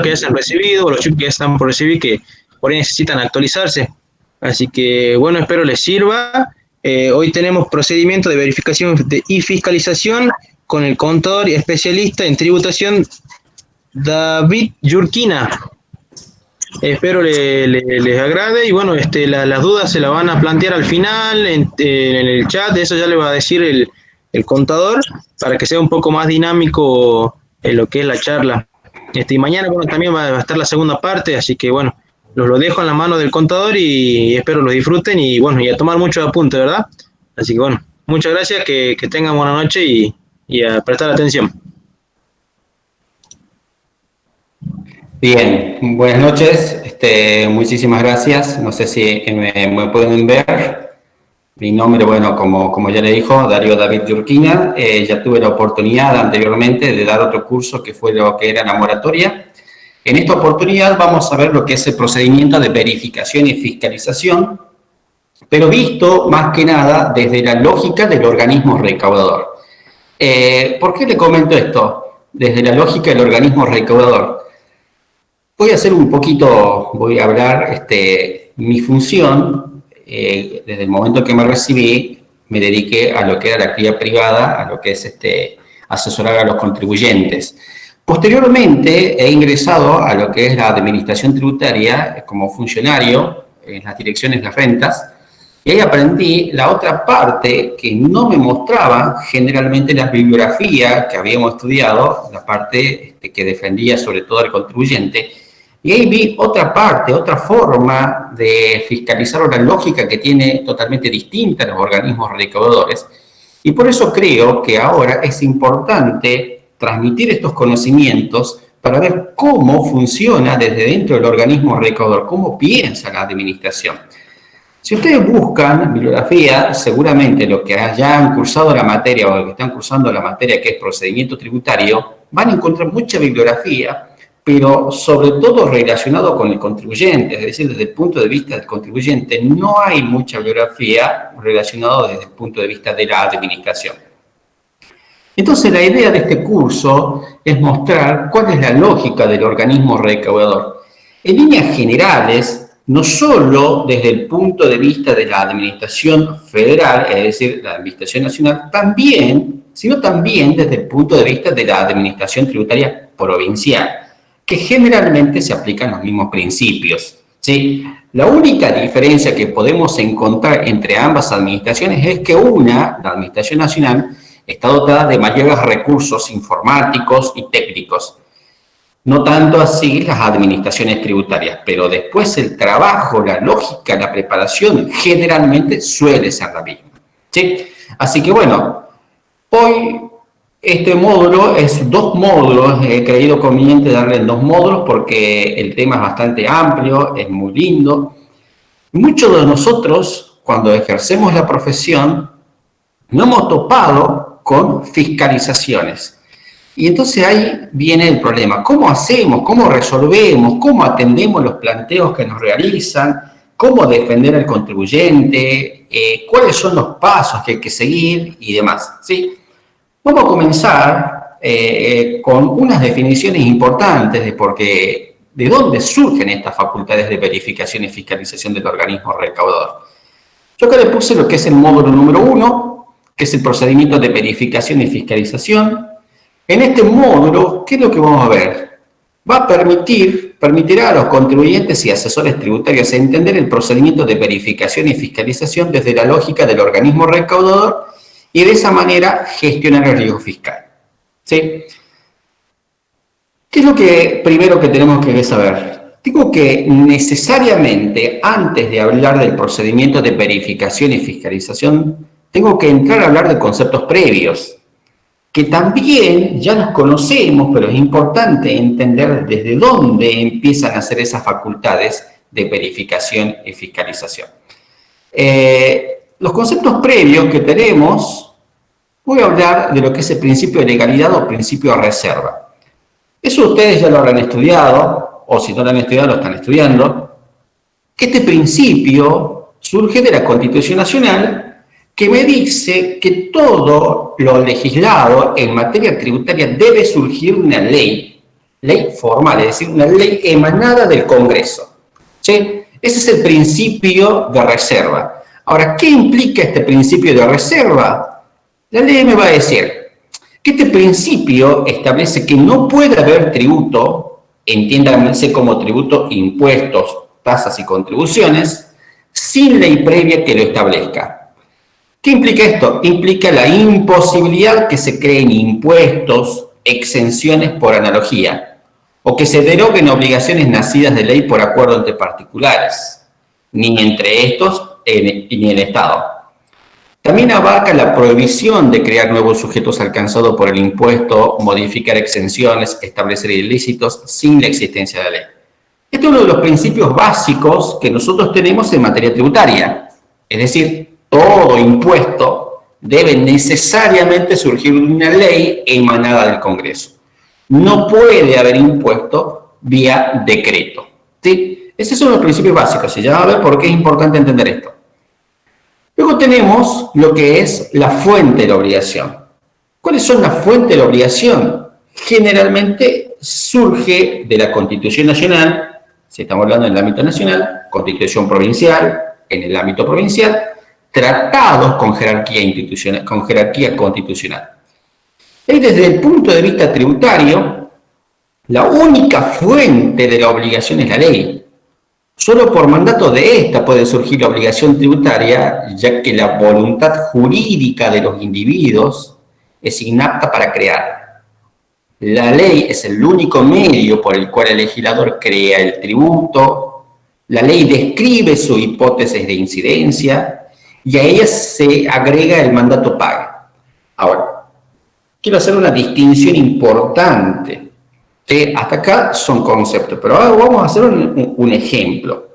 que ya se han recibido o los chips que ya están por recibir que por ahí necesitan actualizarse. Así que bueno, espero les sirva. Hoy tenemos procedimiento de verificación y fiscalización con el contador y especialista en tributación David Yurquina. Espero les agrade y bueno, las dudas se las van a plantear al final en el chat, eso ya le va a decir el contador para que sea un poco más dinámico en lo que es la charla. Y mañana bueno, también va a estar la segunda parte, así que bueno, lo dejo en la mano del contador y espero lo disfruten y bueno, y a tomar mucho apunte, ¿verdad? Así que bueno, muchas gracias, que tengan buena noche y a prestar atención. Bien, buenas noches, muchísimas gracias. No sé si me pueden ver. Mi nombre, bueno, como ya le dijo, Darío David Yurquina. Ya tuve la oportunidad anteriormente de dar otro curso que fue lo que era la moratoria. En esta oportunidad vamos a ver lo que es el procedimiento de verificación y fiscalización, pero visto más que nada desde la lógica del organismo recaudador. ¿Por qué le comento esto? Desde la lógica del organismo recaudador. Voy a hacer un poquito, voy a hablar, mi función, desde el momento que me recibí, me dediqué a lo que era la actividad privada, a lo que es asesorar a los contribuyentes. Posteriormente he ingresado a lo que es la administración tributaria como funcionario en las direcciones de rentas, y ahí aprendí la otra parte que no me mostraba generalmente la bibliografía que habíamos estudiado, la parte que defendía sobre todo al contribuyente. Y ahí vi otra parte, otra forma de fiscalizar, una lógica que tiene totalmente distinta a los organismos recaudadores. Y por eso creo que ahora es importante transmitir estos conocimientos para ver cómo funciona desde dentro del organismo recaudador, cómo piensa la administración. Si ustedes buscan bibliografía, seguramente los que ya han cursado la materia o los que están cursando la materia que es procedimiento tributario, van a encontrar mucha bibliografía, pero sobre todo relacionado con el contribuyente, es decir, desde el punto de vista del contribuyente, no hay mucha bibliografía relacionada desde el punto de vista de la administración. Entonces, la idea de este curso es mostrar cuál es la lógica del organismo recaudador. En líneas generales, no solo desde el punto de vista de la administración federal, es decir, la administración nacional, sino también desde el punto de vista de la administración tributaria provincial, que generalmente se aplican los mismos principios, ¿sí? La única diferencia que podemos encontrar entre ambas administraciones es que la administración nacional, está dotada de mayores recursos informáticos y técnicos. No tanto así las administraciones tributarias, pero después el trabajo, la lógica, la preparación generalmente suele ser la misma, ¿sí? Así que bueno, hoy este módulo es 2 módulos, he creído conveniente darle en 2 módulos porque el tema es bastante amplio, es muy lindo. Muchos de nosotros, cuando ejercemos la profesión, no hemos topado con fiscalizaciones. Y entonces ahí viene el problema. ¿Cómo hacemos? ¿Cómo resolvemos? ¿Cómo atendemos los planteos que nos realizan? ¿Cómo defender al contribuyente? ¿Cuáles son los pasos que hay que seguir? Y demás, ¿sí? Vamos a comenzar con unas definiciones importantes de dónde surgen estas facultades de verificación y fiscalización del organismo recaudador. Yo acá le puse lo que es el módulo número 1, que es el procedimiento de verificación y fiscalización. En este módulo, ¿qué es lo que vamos a ver? Permitirá a los contribuyentes y asesores tributarios entender el procedimiento de verificación y fiscalización desde la lógica del organismo recaudador y de esa manera gestionar el riesgo fiscal, ¿sí? ¿Qué es lo primero que tenemos que saber? Digo que necesariamente, antes de hablar del procedimiento de verificación y fiscalización, tengo que entrar a hablar de conceptos previos, que también ya los conocemos, pero es importante entender desde dónde empiezan a ser esas facultades de verificación y fiscalización. Los conceptos previos que tenemos, voy a hablar de lo que es el principio de legalidad o principio de reserva. Eso ustedes ya lo habrán estudiado, o si no lo han estudiado, lo están estudiando. Este principio surge de la Constitución Nacional, que me dice que todo lo legislado en materia tributaria debe surgir de una ley ley formal, es decir, una ley emanada del Congreso. ¿Sí? Ese es el principio de reserva. Ahora, ¿qué implica este principio de reserva? La ley me va a decir que este principio establece que no puede haber tributo, entiéndase como tributo, impuestos, tasas y contribuciones, sin ley previa que lo establezca. ¿Qué implica esto? Implica la imposibilidad que se creen impuestos, exenciones por analogía, o que se deroguen obligaciones nacidas de ley por acuerdo entre particulares, ni entre estos ni el Estado. También abarca la prohibición de crear nuevos sujetos alcanzados por el impuesto, modificar exenciones, establecer ilícitos sin la existencia de la ley. Este es uno de los principios básicos que nosotros tenemos en materia tributaria. Es decir, todo impuesto debe necesariamente surgir de una ley emanada del Congreso. No puede haber impuesto vía decreto. ¿Sí? Esos son los principios básicos y ya va a ver por qué es importante entender esto. Luego tenemos lo que es la fuente de la obligación. ¿Cuáles son las fuentes de la obligación? Generalmente surge de la Constitución Nacional, si estamos hablando en el ámbito nacional, Constitución Provincial, en el ámbito provincial, tratados con jerarquía institucional, con jerarquía constitucional. Y desde el punto de vista tributario, la única fuente de la obligación es la ley. Solo por mandato de esta puede surgir la obligación tributaria, ya que la voluntad jurídica de los individuos es inapta para crear. La ley es el único medio por el cual el legislador crea el tributo. La ley describe su hipótesis de incidencia y a ella se agrega el mandato pague. Ahora, quiero hacer una distinción importante. Hasta acá son conceptos, pero ahora vamos a hacer un ejemplo.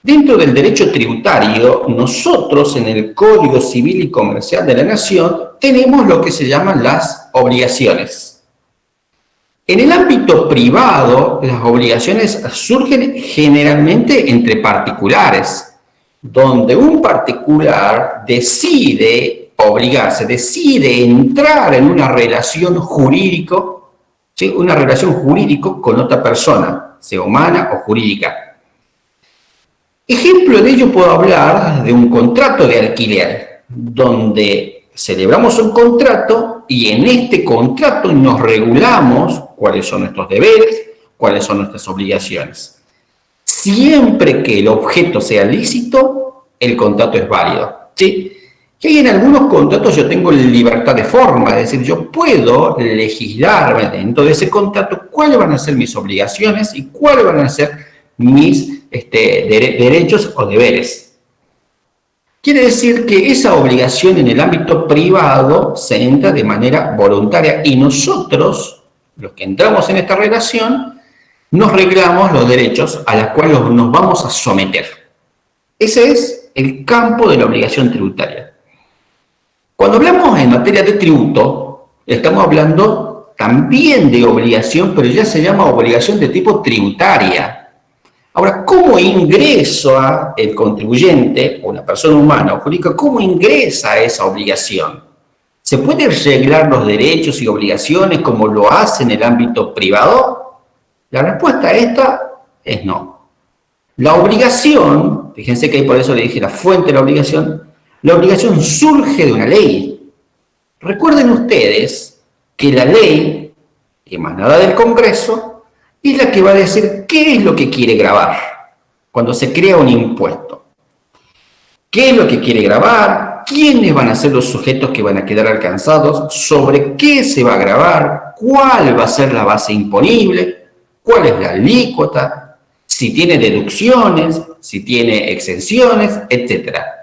Dentro del derecho tributario, nosotros en el Código Civil y Comercial de la Nación tenemos lo que se llaman las obligaciones. En el ámbito privado, las obligaciones surgen generalmente entre particulares, donde un particular decide obligarse, decide entrar en una relación jurídico, ¿sí? Una relación jurídica con otra persona, sea humana o jurídica. Ejemplo de ello puedo hablar de un contrato de alquiler, donde celebramos un contrato y en este contrato nos regulamos cuáles son nuestros deberes, cuáles son nuestras obligaciones. Siempre que el objeto sea lícito, el contrato es válido, ¿sí? Y en algunos contratos yo tengo libertad de forma, es decir, yo puedo legislar dentro de ese contrato cuáles van a ser mis obligaciones y cuáles van a ser mis derechos o deberes. Quiere decir que esa obligación en el ámbito privado se entra de manera voluntaria y nosotros, los que entramos en esta relación, nos reglamos los derechos a los cuales nos vamos a someter. Ese es el campo de la obligación tributaria. Cuando hablamos en materia de tributo, estamos hablando también de obligación, pero ya se llama obligación de tipo tributaria. Ahora, ¿cómo ingresa el contribuyente, o una persona humana o jurídica, cómo ingresa a esa obligación? ¿Se pueden arreglar los derechos y obligaciones como lo hace en el ámbito privado? La respuesta a esta es no. La obligación, fíjense que ahí por eso le dije la fuente de la obligación surge de una ley. Recuerden ustedes que la ley, emanada del Congreso, es la que va a decir qué es lo que quiere gravar cuando se crea un impuesto. ¿Qué es lo que quiere gravar? ¿Quiénes van a ser los sujetos que van a quedar alcanzados? ¿Sobre qué se va a gravar? ¿Cuál va a ser la base imponible? ¿Cuál es la alícuota? Si tiene deducciones, si tiene exenciones, etcétera.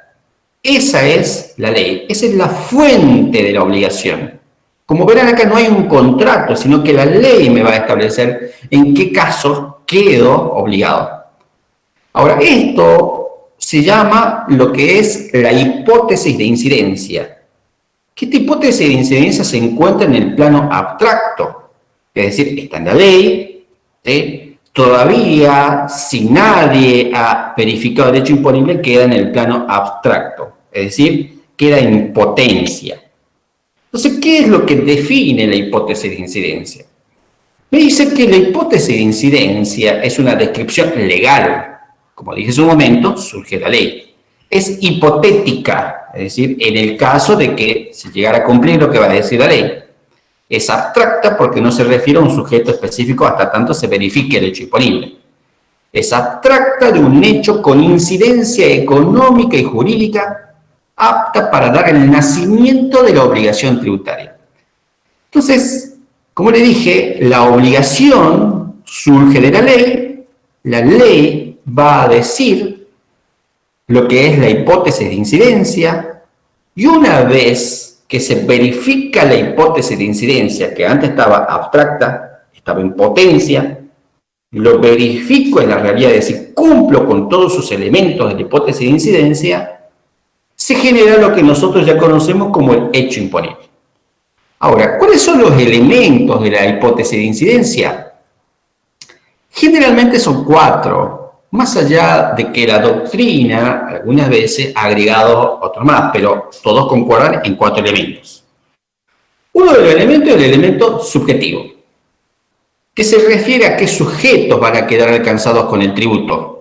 Esa es la ley, esa es la fuente de la obligación. Como verán acá no hay un contrato, sino que la ley me va a establecer en qué casos quedo obligado. Ahora, esto se llama lo que es la hipótesis de incidencia. Que esta hipótesis de incidencia se encuentra en el plano abstracto, es decir, está en la ley, ¿sí? Todavía, si nadie ha verificado el hecho imponible, queda en el plano abstracto. Es decir, queda en potencia. Entonces, ¿qué es lo que define la hipótesis de incidencia? Me dice que la hipótesis de incidencia es una descripción legal. Como dije en un momento, surge la ley. Es hipotética, es decir, en el caso de que se llegara a cumplir lo que va a decir la ley. Es abstracta porque no se refiere a un sujeto específico hasta tanto se verifique el hecho imponible. Es abstracta de un hecho con incidencia económica y jurídica apta para dar el nacimiento de la obligación tributaria. Entonces, como le dije, la obligación surge de la ley va a decir lo que es la hipótesis de incidencia, y una vez que se verifica la hipótesis de incidencia, que antes estaba abstracta, estaba en potencia, lo verifico en la realidad, es decir, cumplo con todos sus elementos de la hipótesis de incidencia, se genera lo que nosotros ya conocemos como el hecho imponible. Ahora, ¿cuáles son los elementos de la hipótesis de incidencia? Generalmente son 4, más allá de que la doctrina algunas veces ha agregado otros más, pero todos concuerdan en 4 elementos. Uno de los elementos es el elemento subjetivo, que se refiere a qué sujetos van a quedar alcanzados con el tributo.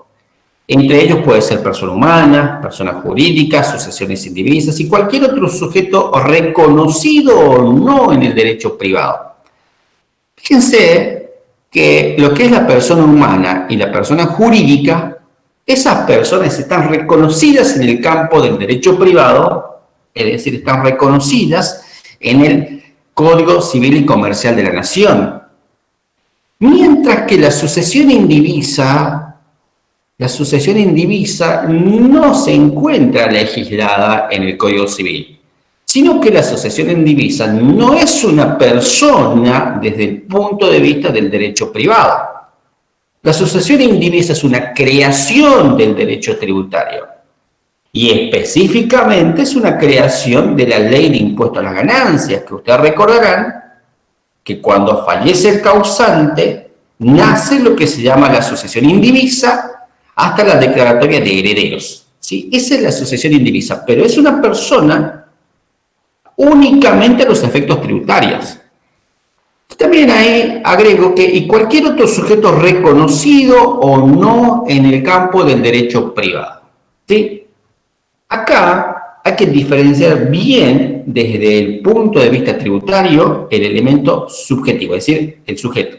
Entre ellos puede ser persona humana, persona jurídica, sucesiones indivisas y cualquier otro sujeto reconocido o no en el derecho privado. Fíjense que lo que es la persona humana y la persona jurídica, esas personas están reconocidas en el campo del derecho privado, es decir, están reconocidas en el Código Civil y Comercial de la Nación. Mientras que la sucesión indivisa no se encuentra legislada en el Código Civil, sino que la sucesión indivisa no es una persona desde el punto de vista del derecho privado. La sucesión indivisa es una creación del derecho tributario y específicamente es una creación de la ley de impuesto a las ganancias, que ustedes recordarán que cuando fallece el causante nace lo que se llama la sucesión indivisa hasta la declaratoria de herederos. ¿Sí? Esa es la sucesión indivisa, pero es una persona únicamente a los efectos tributarios. También ahí agrego que y cualquier otro sujeto reconocido o no en el campo del derecho privado. ¿Sí? Acá hay que diferenciar bien desde el punto de vista tributario el elemento subjetivo, es decir, el sujeto.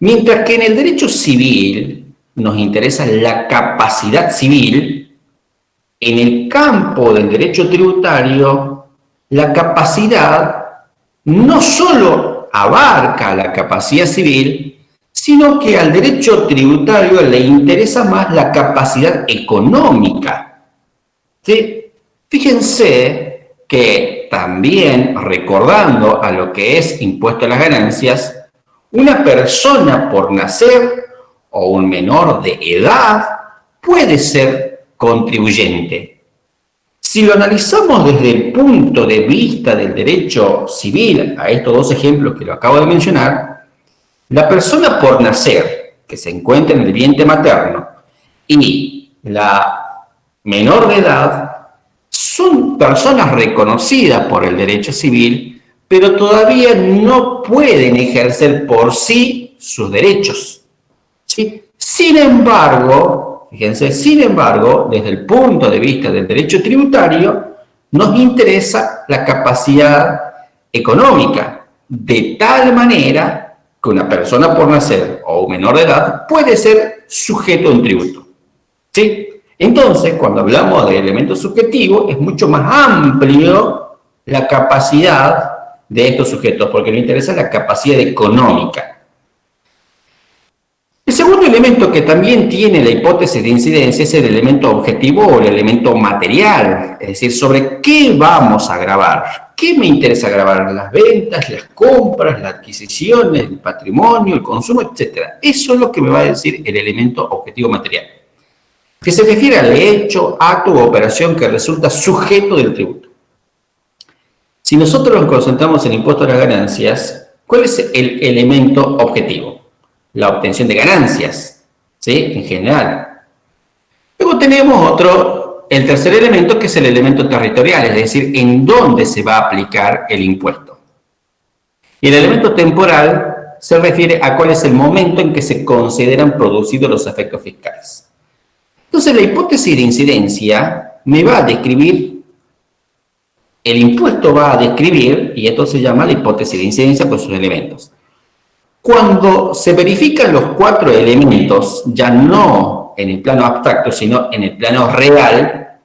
Mientras que en el derecho civil nos interesa la capacidad civil, en el campo del derecho tributario, la capacidad no solo abarca la capacidad civil, sino que al derecho tributario le interesa más la capacidad económica. ¿Sí? Fíjense que también, recordando a lo que es impuesto a las ganancias, una persona por nacer o un menor de edad puede ser contribuyente. Si lo analizamos desde el punto de vista del derecho civil, a estos 2 ejemplos que lo acabo de mencionar, la persona por nacer, que se encuentra en el vientre materno, y la menor de edad, son personas reconocidas por el derecho civil, pero todavía no pueden ejercer por sí sus derechos. ¿Sí? Sin embargo, fíjense, desde el punto de vista del derecho tributario, nos interesa la capacidad económica, de tal manera que una persona por nacer o un menor de edad puede ser sujeto a un tributo. ¿Sí? Entonces, cuando hablamos de elemento subjetivo, es mucho más amplio la capacidad de estos sujetos, porque nos interesa la capacidad económica. El segundo elemento que también tiene la hipótesis de incidencia es el elemento objetivo o el elemento material, es decir, sobre qué vamos a gravar. ¿Qué me interesa grabar? Las ventas, las compras, las adquisiciones, el patrimonio, el consumo, etc. Eso es lo que me va a decir el elemento objetivo material, que se refiere al hecho, acto u operación que resulta sujeto del tributo. Si nosotros nos concentramos en el impuesto a las ganancias, ¿cuál es el elemento objetivo? La obtención de ganancias, ¿sí? En general. Luego tenemos el tercer elemento, que es el elemento territorial, es decir, en dónde se va a aplicar el impuesto. Y el elemento temporal se refiere a cuál es el momento en que se consideran producidos los efectos fiscales. Entonces, la hipótesis de incidencia me va a describir, el impuesto va a describir, y esto se llama la hipótesis de incidencia por sus elementos. Cuando se verifican los 4 elementos, ya no en el plano abstracto, sino en el plano real,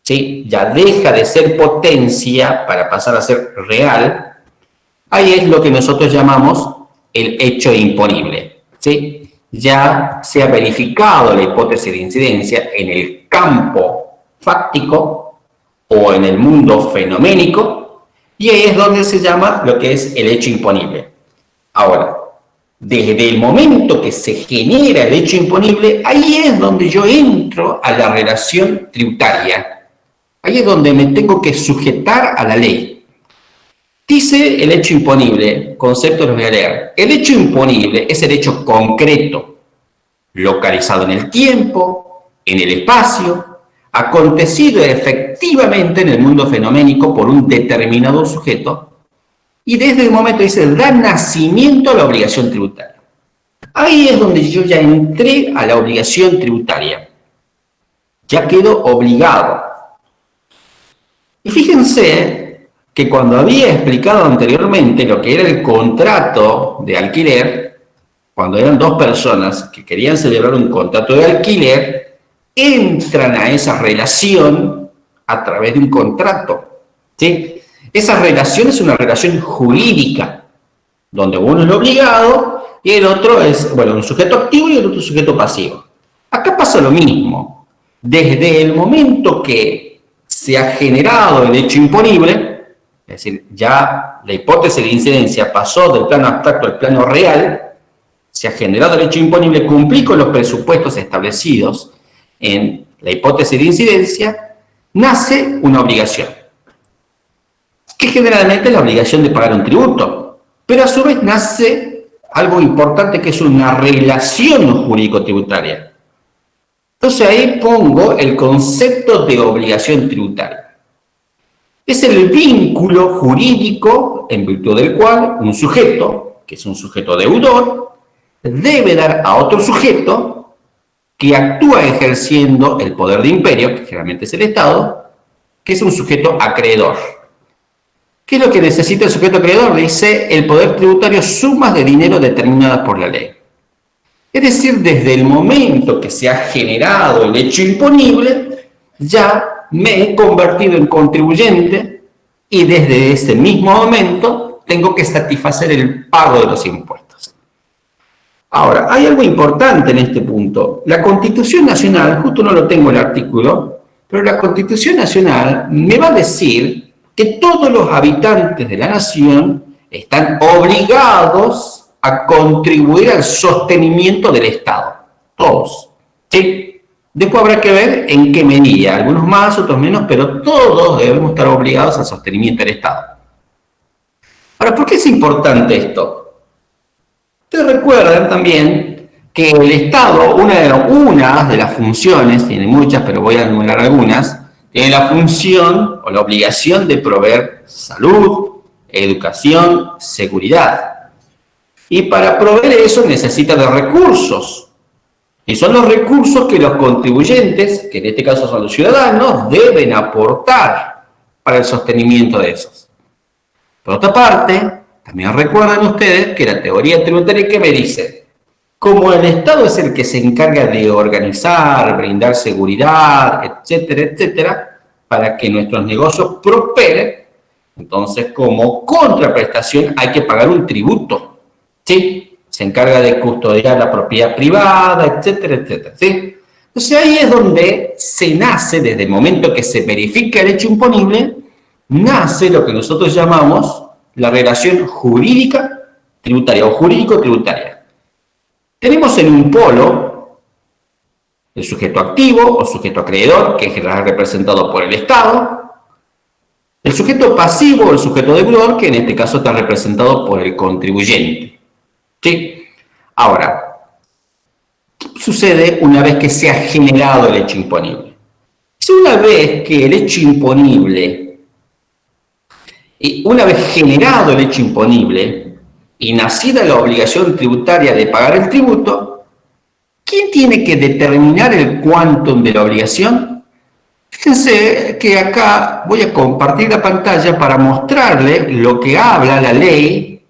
¿sí? Ya deja de ser potencia para pasar a ser real, ahí es lo que nosotros llamamos el hecho imponible, ¿sí? Ya se ha verificado la hipótesis de incidencia en el campo fáctico o en el mundo fenoménico, y ahí es donde se llama lo que es el hecho imponible. Ahora, desde el momento que se genera el hecho imponible, ahí es donde yo entro a la relación tributaria. Ahí es donde me tengo que sujetar a la ley. Dice el hecho imponible, concepto los voy a leer. El hecho imponible es el hecho concreto, localizado en el tiempo, en el espacio, acontecido efectivamente en el mundo fenoménico por un determinado sujeto, y desde el momento dice, da nacimiento a la obligación tributaria. Ahí es donde yo ya entré a la obligación tributaria. Ya quedo obligado. Y fíjense que cuando había explicado anteriormente lo que era el contrato de alquiler, cuando eran 2 personas que querían celebrar un contrato de alquiler, entran a esa relación a través de un contrato, ¿sí? Esa relación es una relación jurídica, donde uno es el obligado y el otro es, bueno, un sujeto activo y el otro sujeto pasivo. Acá pasa lo mismo. Desde el momento que se ha generado el hecho imponible, es decir, ya la hipótesis de incidencia pasó del plano abstracto al plano real, se ha generado el hecho imponible, cumplí con los presupuestos establecidos en la hipótesis de incidencia, nace una obligación, que generalmente es la obligación de pagar un tributo, pero a su vez nace algo importante que es una relación jurídico-tributaria. Entonces ahí pongo el concepto de obligación tributaria. Es el vínculo jurídico en virtud del cual un sujeto, que es un sujeto deudor, debe dar a otro sujeto que actúa ejerciendo el poder de imperio, que generalmente es el Estado, que es un sujeto acreedor. ¿Qué es lo que necesita el sujeto acreedor? Dice el poder tributario, sumas de dinero determinadas por la ley. Es decir, desde el momento que se ha generado el hecho imponible, ya me he convertido en contribuyente y desde ese mismo momento tengo que satisfacer el pago de los impuestos. Ahora, hay algo importante en este punto. La Constitución Nacional, justo no lo tengo el artículo, pero la Constitución Nacional me va a decir que todos los habitantes de la nación están obligados a contribuir al sostenimiento del Estado. Todos. ¿Sí? Después habrá que ver en qué medida, algunos más, otros menos, pero todos debemos estar obligados al sostenimiento del Estado. Ahora, ¿por qué es importante esto? Ustedes recuerdan también que el Estado, una de las funciones, tiene muchas, pero voy a enumerar algunas, tiene la función o la obligación de proveer salud, educación, seguridad. Y para proveer eso necesita de recursos. Y son los recursos que los contribuyentes, que en este caso son los ciudadanos, deben aportar para el sostenimiento de esos. Por otra parte, también recuerdan ustedes que la teoría tributaria que me dice, como el Estado es el que se encarga de organizar, brindar seguridad, etcétera, etcétera, para que nuestros negocios prosperen, entonces como contraprestación hay que pagar un tributo, ¿sí? Se encarga de custodiar la propiedad privada, etcétera, etcétera, ¿sí? Entonces ahí es donde se nace, desde el momento que se verifica el hecho imponible, nace lo que nosotros llamamos la relación jurídica tributaria o jurídico-tributaria. Tenemos en un polo el sujeto activo o sujeto acreedor, que es representado por el Estado, el sujeto pasivo o el sujeto deudor, que en este caso está representado por el contribuyente. ¿Sí? Ahora, ¿qué sucede una vez que se ha generado el hecho imponible? Si una vez que el hecho imponible, una vez generado el hecho imponible, y nacida la obligación tributaria de pagar el tributo, ¿quién tiene que determinar el quantum de la obligación? Fíjense que acá voy a compartir la pantalla para mostrarle lo que habla la ley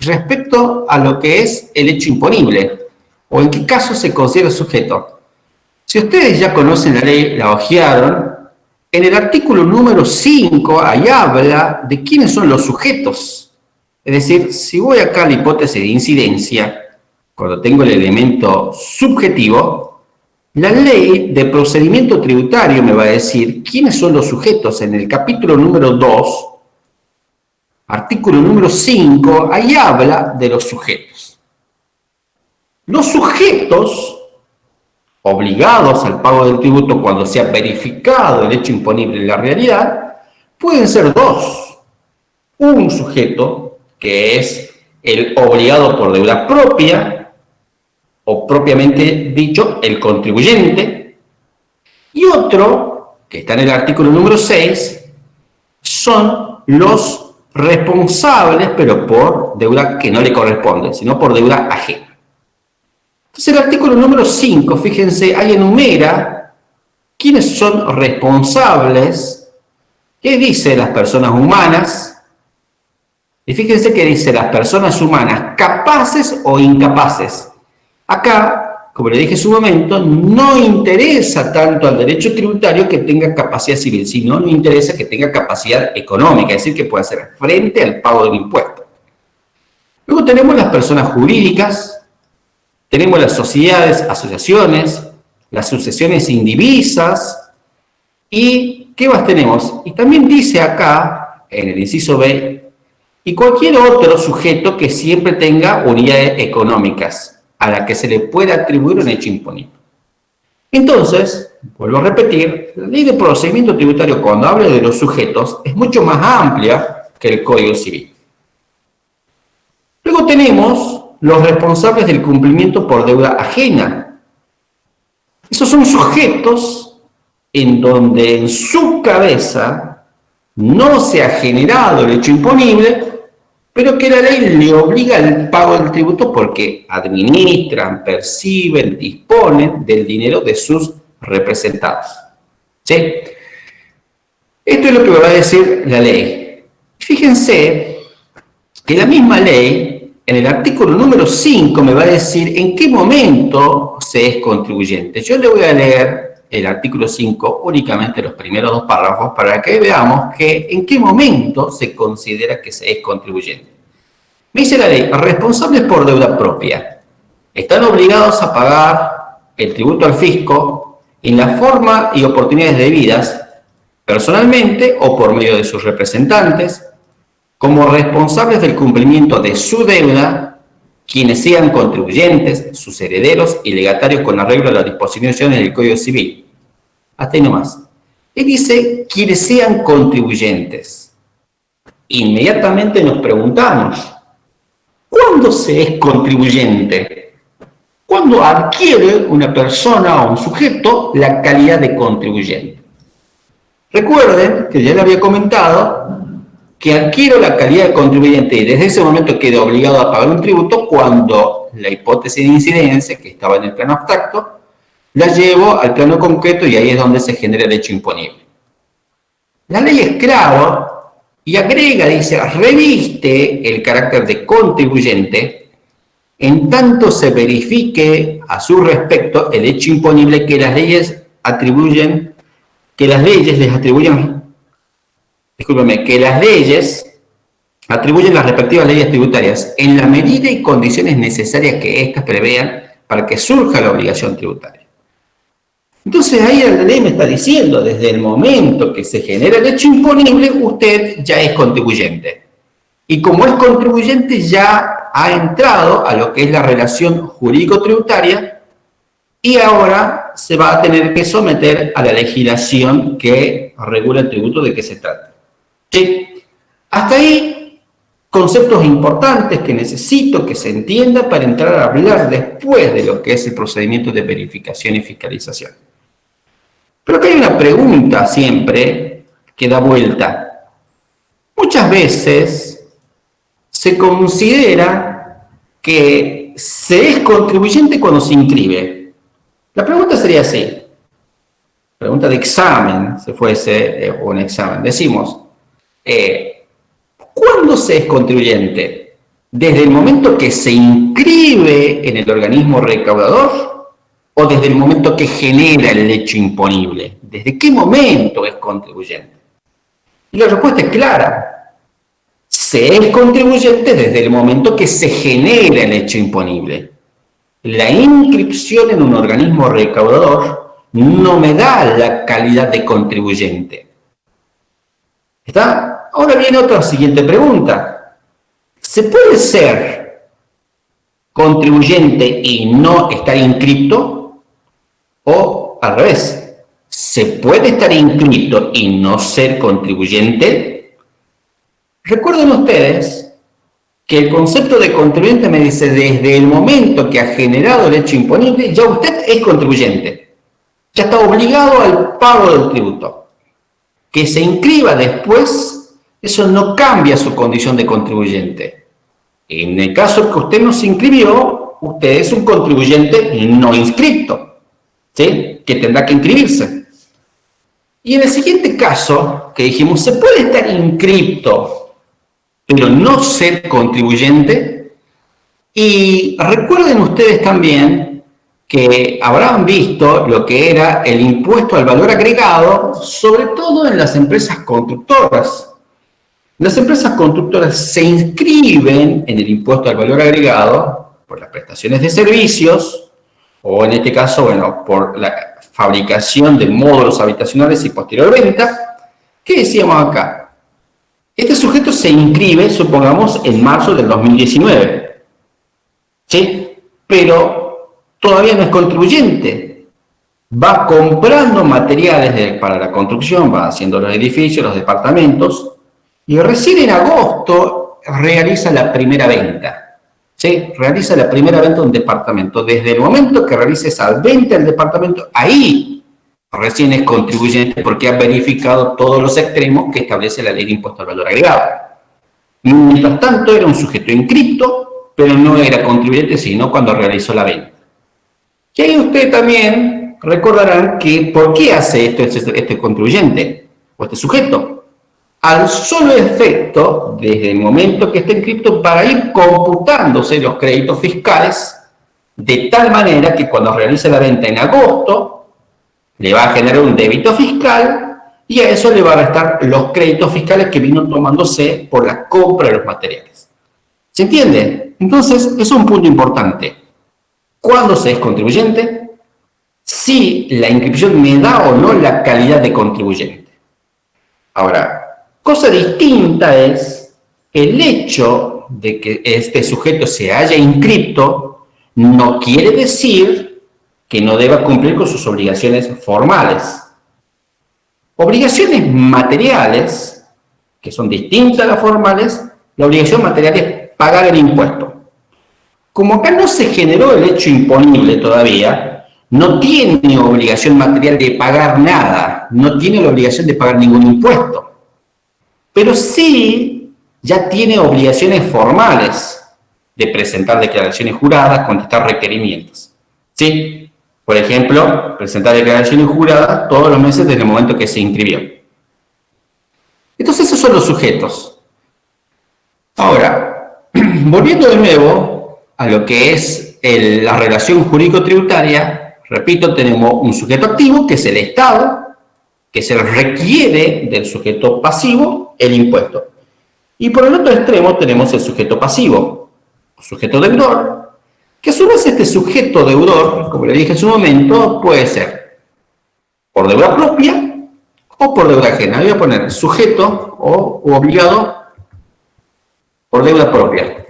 respecto a lo que es el hecho imponible o en qué caso se considera sujeto. Si ustedes ya conocen la ley, la hojearon, en el artículo número 5 ahí habla de quiénes son los sujetos. Es decir, si voy acá a la hipótesis de incidencia, cuando tengo el elemento subjetivo, la ley de procedimiento tributario me va a decir quiénes son los sujetos. En el capítulo número 2, artículo número 5, ahí habla de los sujetos. Los sujetos obligados al pago del tributo cuando se ha verificado el hecho imponible en la realidad pueden ser dos. Un sujeto, que es el obligado por deuda propia, o propiamente dicho, el contribuyente, y otro, que está en el artículo número 6, son los responsables, pero por deuda que no le corresponde, sino por deuda ajena. Entonces el artículo número 5, fíjense, ahí enumera quiénes son responsables, qué dice las personas humanas, y fíjense que dice las personas humanas capaces o incapaces. Acá, como le dije en su momento, no interesa tanto al derecho tributario que tenga capacidad civil, sino le interesa que tenga capacidad económica, es decir, que pueda hacer frente al pago del impuesto. Luego tenemos las personas jurídicas, tenemos las sociedades, asociaciones, las sucesiones indivisas, y ¿qué más tenemos? Y también dice acá, en el inciso B, y cualquier otro sujeto que siempre tenga unidades económicas a la que se le pueda atribuir un hecho imponible. Entonces, vuelvo a repetir, la ley de procedimiento tributario cuando habla de los sujetos es mucho más amplia que el Código Civil. Luego tenemos los responsables del cumplimiento por deuda ajena. Esos son sujetos en donde en su cabeza no se ha generado el hecho imponible, pero que la ley le obliga al pago del tributo porque administran, perciben, disponen del dinero de sus representados. ¿Sí? Esto es lo que me va a decir la ley. Fíjense que la misma ley, en el artículo número 5, me va a decir en qué momento se es contribuyente. Yo le voy a leer el artículo 5, únicamente los primeros dos párrafos, para que veamos que en qué momento se considera que se es contribuyente. Me dice la ley, responsables por deuda propia, están obligados a pagar el tributo al fisco en la forma y oportunidades debidas, personalmente o por medio de sus representantes, como responsables del cumplimiento de su deuda, quienes sean contribuyentes, sus herederos y legatarios con arreglo a las disposiciones del Código Civil. Hasta ahí nomás. Él dice, quienes sean contribuyentes. Inmediatamente nos preguntamos, ¿cuándo se es contribuyente? Cuando adquiere una persona o un sujeto la calidad de contribuyente. Recuerden que ya le había comentado que adquiero la calidad de contribuyente y desde ese momento quedo obligado a pagar un tributo cuando la hipótesis de incidencia, que estaba en el plano abstracto, la llevo al plano concreto y ahí es donde se genera el hecho imponible. La ley es clara y agrega, dice, reviste el carácter de contribuyente en tanto se verifique a su respecto el hecho imponible que las leyes les atribuyen, que las leyes atribuyen las respectivas leyes tributarias en la medida y condiciones necesarias que éstas prevean para que surja la obligación tributaria. Entonces ahí la ley me está diciendo, desde el momento que se genera el hecho imponible, usted ya es contribuyente. Y como es contribuyente, ya ha entrado a lo que es la relación jurídico-tributaria y ahora se va a tener que someter a la legislación que regula el tributo de qué se trata. ¿Sí? Hasta ahí, conceptos importantes que necesito que se entienda para entrar a hablar después de lo que es el procedimiento de verificación y fiscalización. Pero acá hay una pregunta siempre que da vuelta. Muchas veces se considera que se es contribuyente cuando se inscribe. La pregunta sería así, pregunta de examen, si fuese un examen. Decimos, ¿cuándo se es contribuyente? ¿Desde el momento que se inscribe en el organismo recaudador o desde el momento que genera el hecho imponible? ¿Desde qué momento es contribuyente? Y la respuesta es clara. Se es contribuyente desde el momento que se genera el hecho imponible. La inscripción en un organismo recaudador no me da la calidad de contribuyente. ¿Está? Ahora viene otra siguiente pregunta. ¿Se puede ser contribuyente y no estar inscripto? O al revés, ¿se puede estar inscrito y no ser contribuyente? Recuerden ustedes que el concepto de contribuyente me dice desde el momento que ha generado el hecho imponible, ya usted es contribuyente. Ya está obligado al pago del tributo. Que se inscriba después, eso no cambia su condición de contribuyente. En el caso que usted no se inscribió, usted es un contribuyente no inscripto, ¿sí? Que tendrá que inscribirse. Y en el siguiente caso, que dijimos, se puede estar inscripto pero no ser contribuyente. Y recuerden ustedes también que habrán visto lo que era el impuesto al valor agregado, sobre todo en las empresas constructoras. Las empresas constructoras se inscriben en el impuesto al valor agregado por las prestaciones de servicios, o en este caso, bueno, por la fabricación de módulos habitacionales y posterior venta. ¿Qué decíamos acá? Este sujeto se inscribe, supongamos, en marzo del 2019, ¿sí? Pero todavía no es contribuyente. Va comprando materiales para la construcción, va haciendo los edificios, los departamentos, y recién en agosto realiza la primera venta, ¿sí? Realiza la primera venta de un departamento. Desde el momento que realiza esa venta del departamento, ahí recién es contribuyente porque ha verificado todos los extremos que establece la ley de impuesto al valor agregado. Mientras tanto, era un sujeto inscripto, pero no era contribuyente, sino cuando realizó la venta. Y ahí ustedes también recordarán que ¿por qué hace esto este contribuyente o este sujeto? Al solo efecto, desde el momento que está inscripto, para ir computándose los créditos fiscales, de tal manera que cuando realice la venta en agosto, le va a generar un débito fiscal y a eso le va a restar los créditos fiscales que vino tomándose por la compra de los materiales. ¿Se entiende? Entonces, es un punto importante. ¿Cuándo se es contribuyente? Si la inscripción me da o no la calidad de contribuyente. Ahora, cosa distinta es el hecho de que este sujeto se haya inscrito, no quiere decir que no deba cumplir con sus obligaciones formales. Obligaciones materiales, que son distintas a las formales, la obligación material es pagar el impuesto. Como acá no se generó el hecho imponible todavía, no tiene obligación material de pagar nada, no tiene la obligación de pagar ningún impuesto. Pero sí ya tiene obligaciones formales de presentar declaraciones juradas, contestar requerimientos. ¿Sí? Por ejemplo, presentar declaraciones juradas todos los meses desde el momento que se inscribió. Entonces, esos son los sujetos. Ahora, volviendo de nuevo a lo que es la relación jurídico-tributaria, repito, tenemos un sujeto activo, que es el Estado, que se requiere del sujeto pasivo el impuesto. Y por el otro extremo tenemos el sujeto pasivo, sujeto deudor, que a su vez este sujeto deudor, como le dije en su momento, puede ser por deuda propia o por deuda ajena. Voy a poner sujeto o obligado por deuda propia.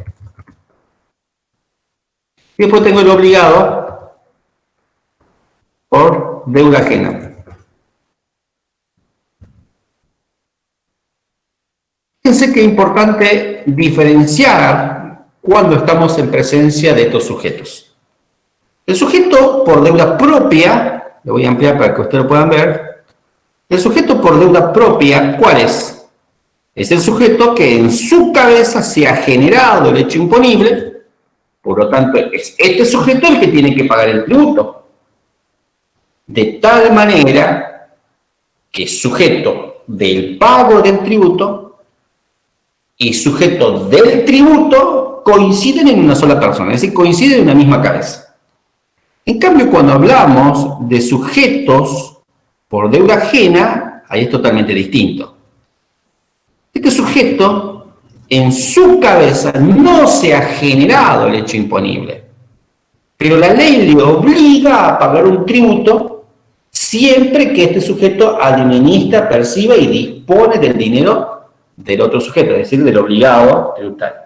Y después tengo el obligado por deuda ajena. Fíjense que es importante diferenciar cuando estamos en presencia de estos sujetos. El sujeto por deuda propia, lo voy a ampliar para que ustedes lo puedan ver. El sujeto por deuda propia, ¿cuál es? Es el sujeto que en su cabeza se ha generado el hecho imponible, por lo tanto es este sujeto el que tiene que pagar el tributo. De tal manera que sujeto del pago del tributo y sujeto del tributo coinciden en una sola persona, es decir, coinciden en una misma cabeza. En cambio, cuando hablamos de sujetos por deuda ajena, ahí es totalmente distinto. Este sujeto, en su cabeza, no se ha generado el hecho imponible, pero la ley le obliga a pagar un tributo siempre que este sujeto administra, perciba y dispone del dinero del otro sujeto, es decir, del obligado tributario.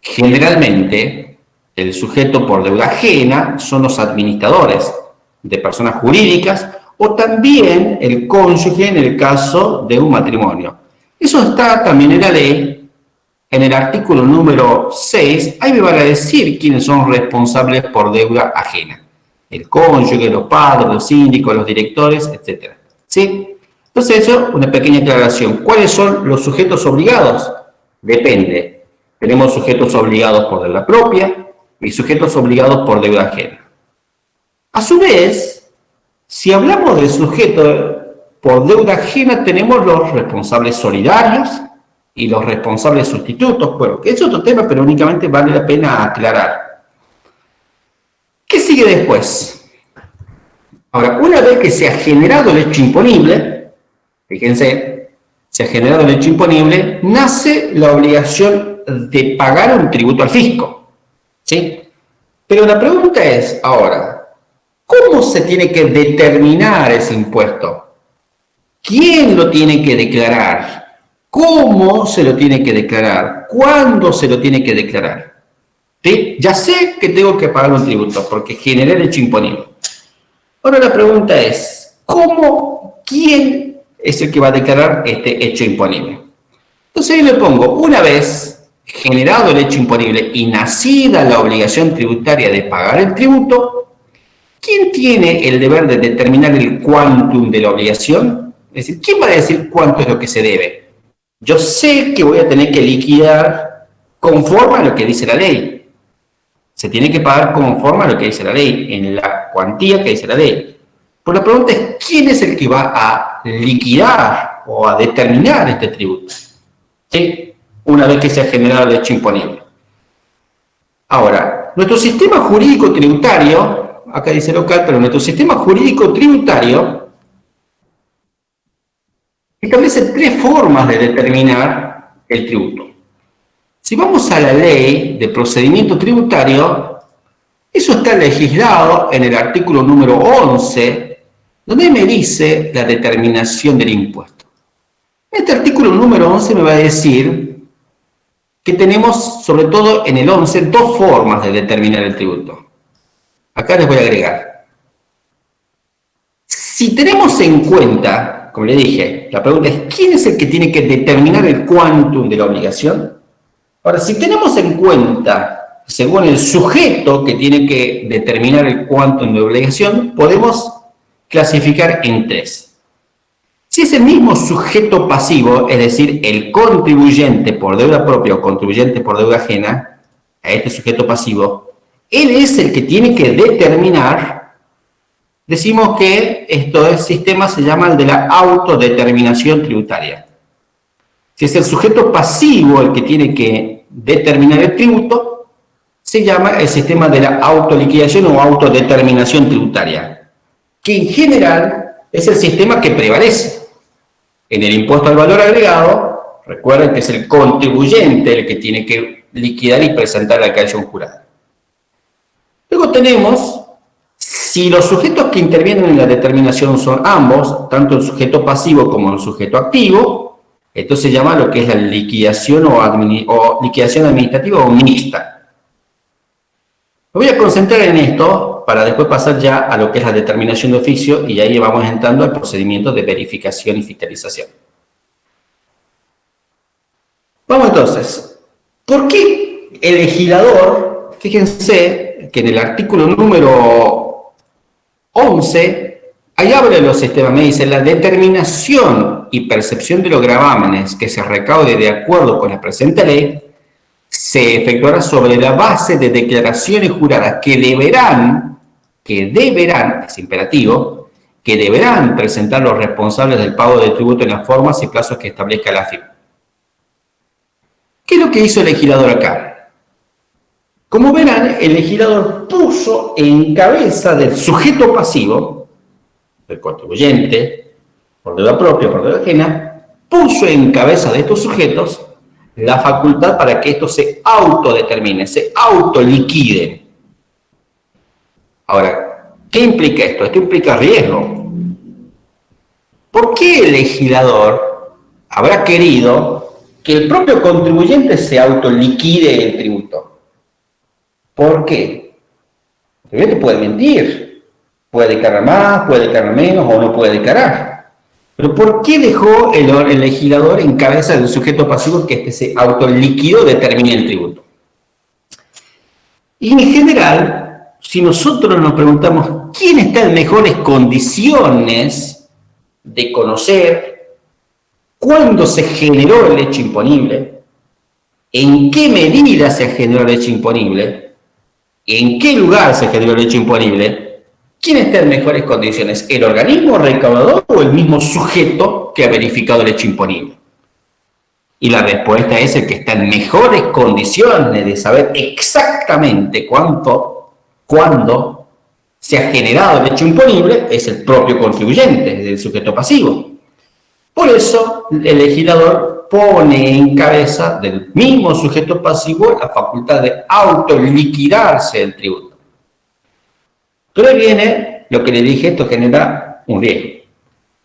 Generalmente, el sujeto por deuda ajena son los administradores de personas jurídicas o también el cónyuge en el caso de un matrimonio. Eso está también en la ley, en el artículo número 6, ahí me van a decir quiénes son responsables por deuda ajena. El cónyuge, los padres, los síndicos, los directores, etc. ¿Sí? Entonces eso, una pequeña aclaración. ¿Cuáles son los sujetos obligados? Depende. Tenemos sujetos obligados por deuda propia y sujetos obligados por deuda ajena. A su vez, si hablamos de sujeto por deuda ajena, tenemos los responsables solidarios y los responsables sustitutos. Bueno, que es otro tema, pero únicamente vale la pena aclarar. ¿Qué sigue después? Ahora, una vez que se ha generado el hecho imponible, fíjense, se ha generado el hecho imponible, nace la obligación de pagar un tributo al fisco. ¿Sí? Pero la pregunta es, ahora, ¿cómo se tiene que determinar ese impuesto? ¿Quién lo tiene que declarar? ¿Cómo se lo tiene que declarar? ¿Cuándo se lo tiene que declarar? ¿Sí? Ya sé que tengo que pagar un tributo porque generé el hecho imponible. Ahora la pregunta es, ¿quién es el que va a declarar este hecho imponible? Entonces ahí le pongo, una vez generado el hecho imponible y nacida la obligación tributaria de pagar el tributo, ¿quién tiene el deber de determinar el quantum de la obligación? Es decir, ¿quién va a decir cuánto es lo que se debe? Yo sé que voy a tener que liquidar conforme a lo que dice la ley. Se tiene que pagar conforme a lo que dice la ley, en la cuantía que dice la ley. Pero la pregunta es, ¿quién es el que va a liquidar o a determinar este tributo? ¿Sí? Una vez que se ha generado el hecho imponible. Ahora, nuestro sistema jurídico tributario, acá dice local, pero nuestro sistema jurídico tributario establece 3 formas de determinar el tributo. Si vamos a la ley de procedimiento tributario, eso está legislado en el artículo número 11, donde me dice la determinación del impuesto. Este artículo número 11 me va a decir que tenemos, sobre todo en el 11, 2 formas de determinar el tributo. Acá les voy a agregar. Si tenemos en cuenta, como le dije, la pregunta es, ¿quién es el que tiene que determinar el quantum de la obligación? Ahora, si tenemos en cuenta, según el sujeto que tiene que determinar el quantum de obligación, podemos clasificar en 3. Si es el mismo sujeto pasivo, es decir, el contribuyente por deuda propia o contribuyente por deuda ajena, a este sujeto pasivo, él es el que tiene que determinar, decimos que este sistema se llama el de la autodeterminación tributaria. Si es el sujeto pasivo el que tiene que determinar el tributo, se llama el sistema de la autoliquidación o autodeterminación tributaria, que en general es el sistema que prevalece. En el impuesto al valor agregado, recuerden que es el contribuyente el que tiene que liquidar y presentar la declaración jurada. Luego tenemos, si los sujetos que intervienen en la determinación son ambos, tanto el sujeto pasivo como el sujeto activo, esto se llama lo que es la liquidación o liquidación administrativa o mixta. Me voy a concentrar en esto para después pasar ya a lo que es la determinación de oficio y ahí vamos entrando al procedimiento de verificación y fiscalización. Vamos entonces. ¿Por qué el legislador, fíjense que en el artículo número 11 ahí habla de los sistemas, me dice, la determinación y percepción de los gravámenes que se recaude de acuerdo con la presente ley se efectuará sobre la base de declaraciones juradas que deberán, es imperativo, que deberán presentar los responsables del pago del tributo en las formas y plazos que establezca la FIP. ¿Qué es lo que hizo el legislador acá? Como verán, el legislador puso en cabeza del sujeto pasivo, del contribuyente, por deuda propia, por deuda ajena, puso en cabeza de estos sujetos la facultad para que estos se autodeterminen, se autoliquiden. Ahora, ¿qué implica esto? Esto implica riesgo. ¿Por qué el legislador habrá querido que el propio contribuyente se autoliquide el tributo? ¿Por qué? El contribuyente puede mentir, puede declarar más, puede declarar menos o no puede declarar. Pero ¿por qué dejó el legislador en cabeza del sujeto pasivo que se autoliquidó determine el tributo? Y en general, si nosotros nos preguntamos quién está en mejores condiciones de conocer cuándo se generó el hecho imponible, en qué medida se generó el hecho imponible, en qué lugar se generó el hecho imponible, ¿quién está en mejores condiciones? ¿El organismo recaudador o el mismo sujeto que ha verificado el hecho imponible? Y la respuesta es el que está en mejores condiciones de saber exactamente cuándo se ha generado el hecho imponible es el propio contribuyente, es el sujeto pasivo. Por eso, el legislador pone en cabeza del mismo sujeto pasivo la facultad de autoliquidarse el tributo. Pero ahí viene lo que le dije, esto genera un riesgo.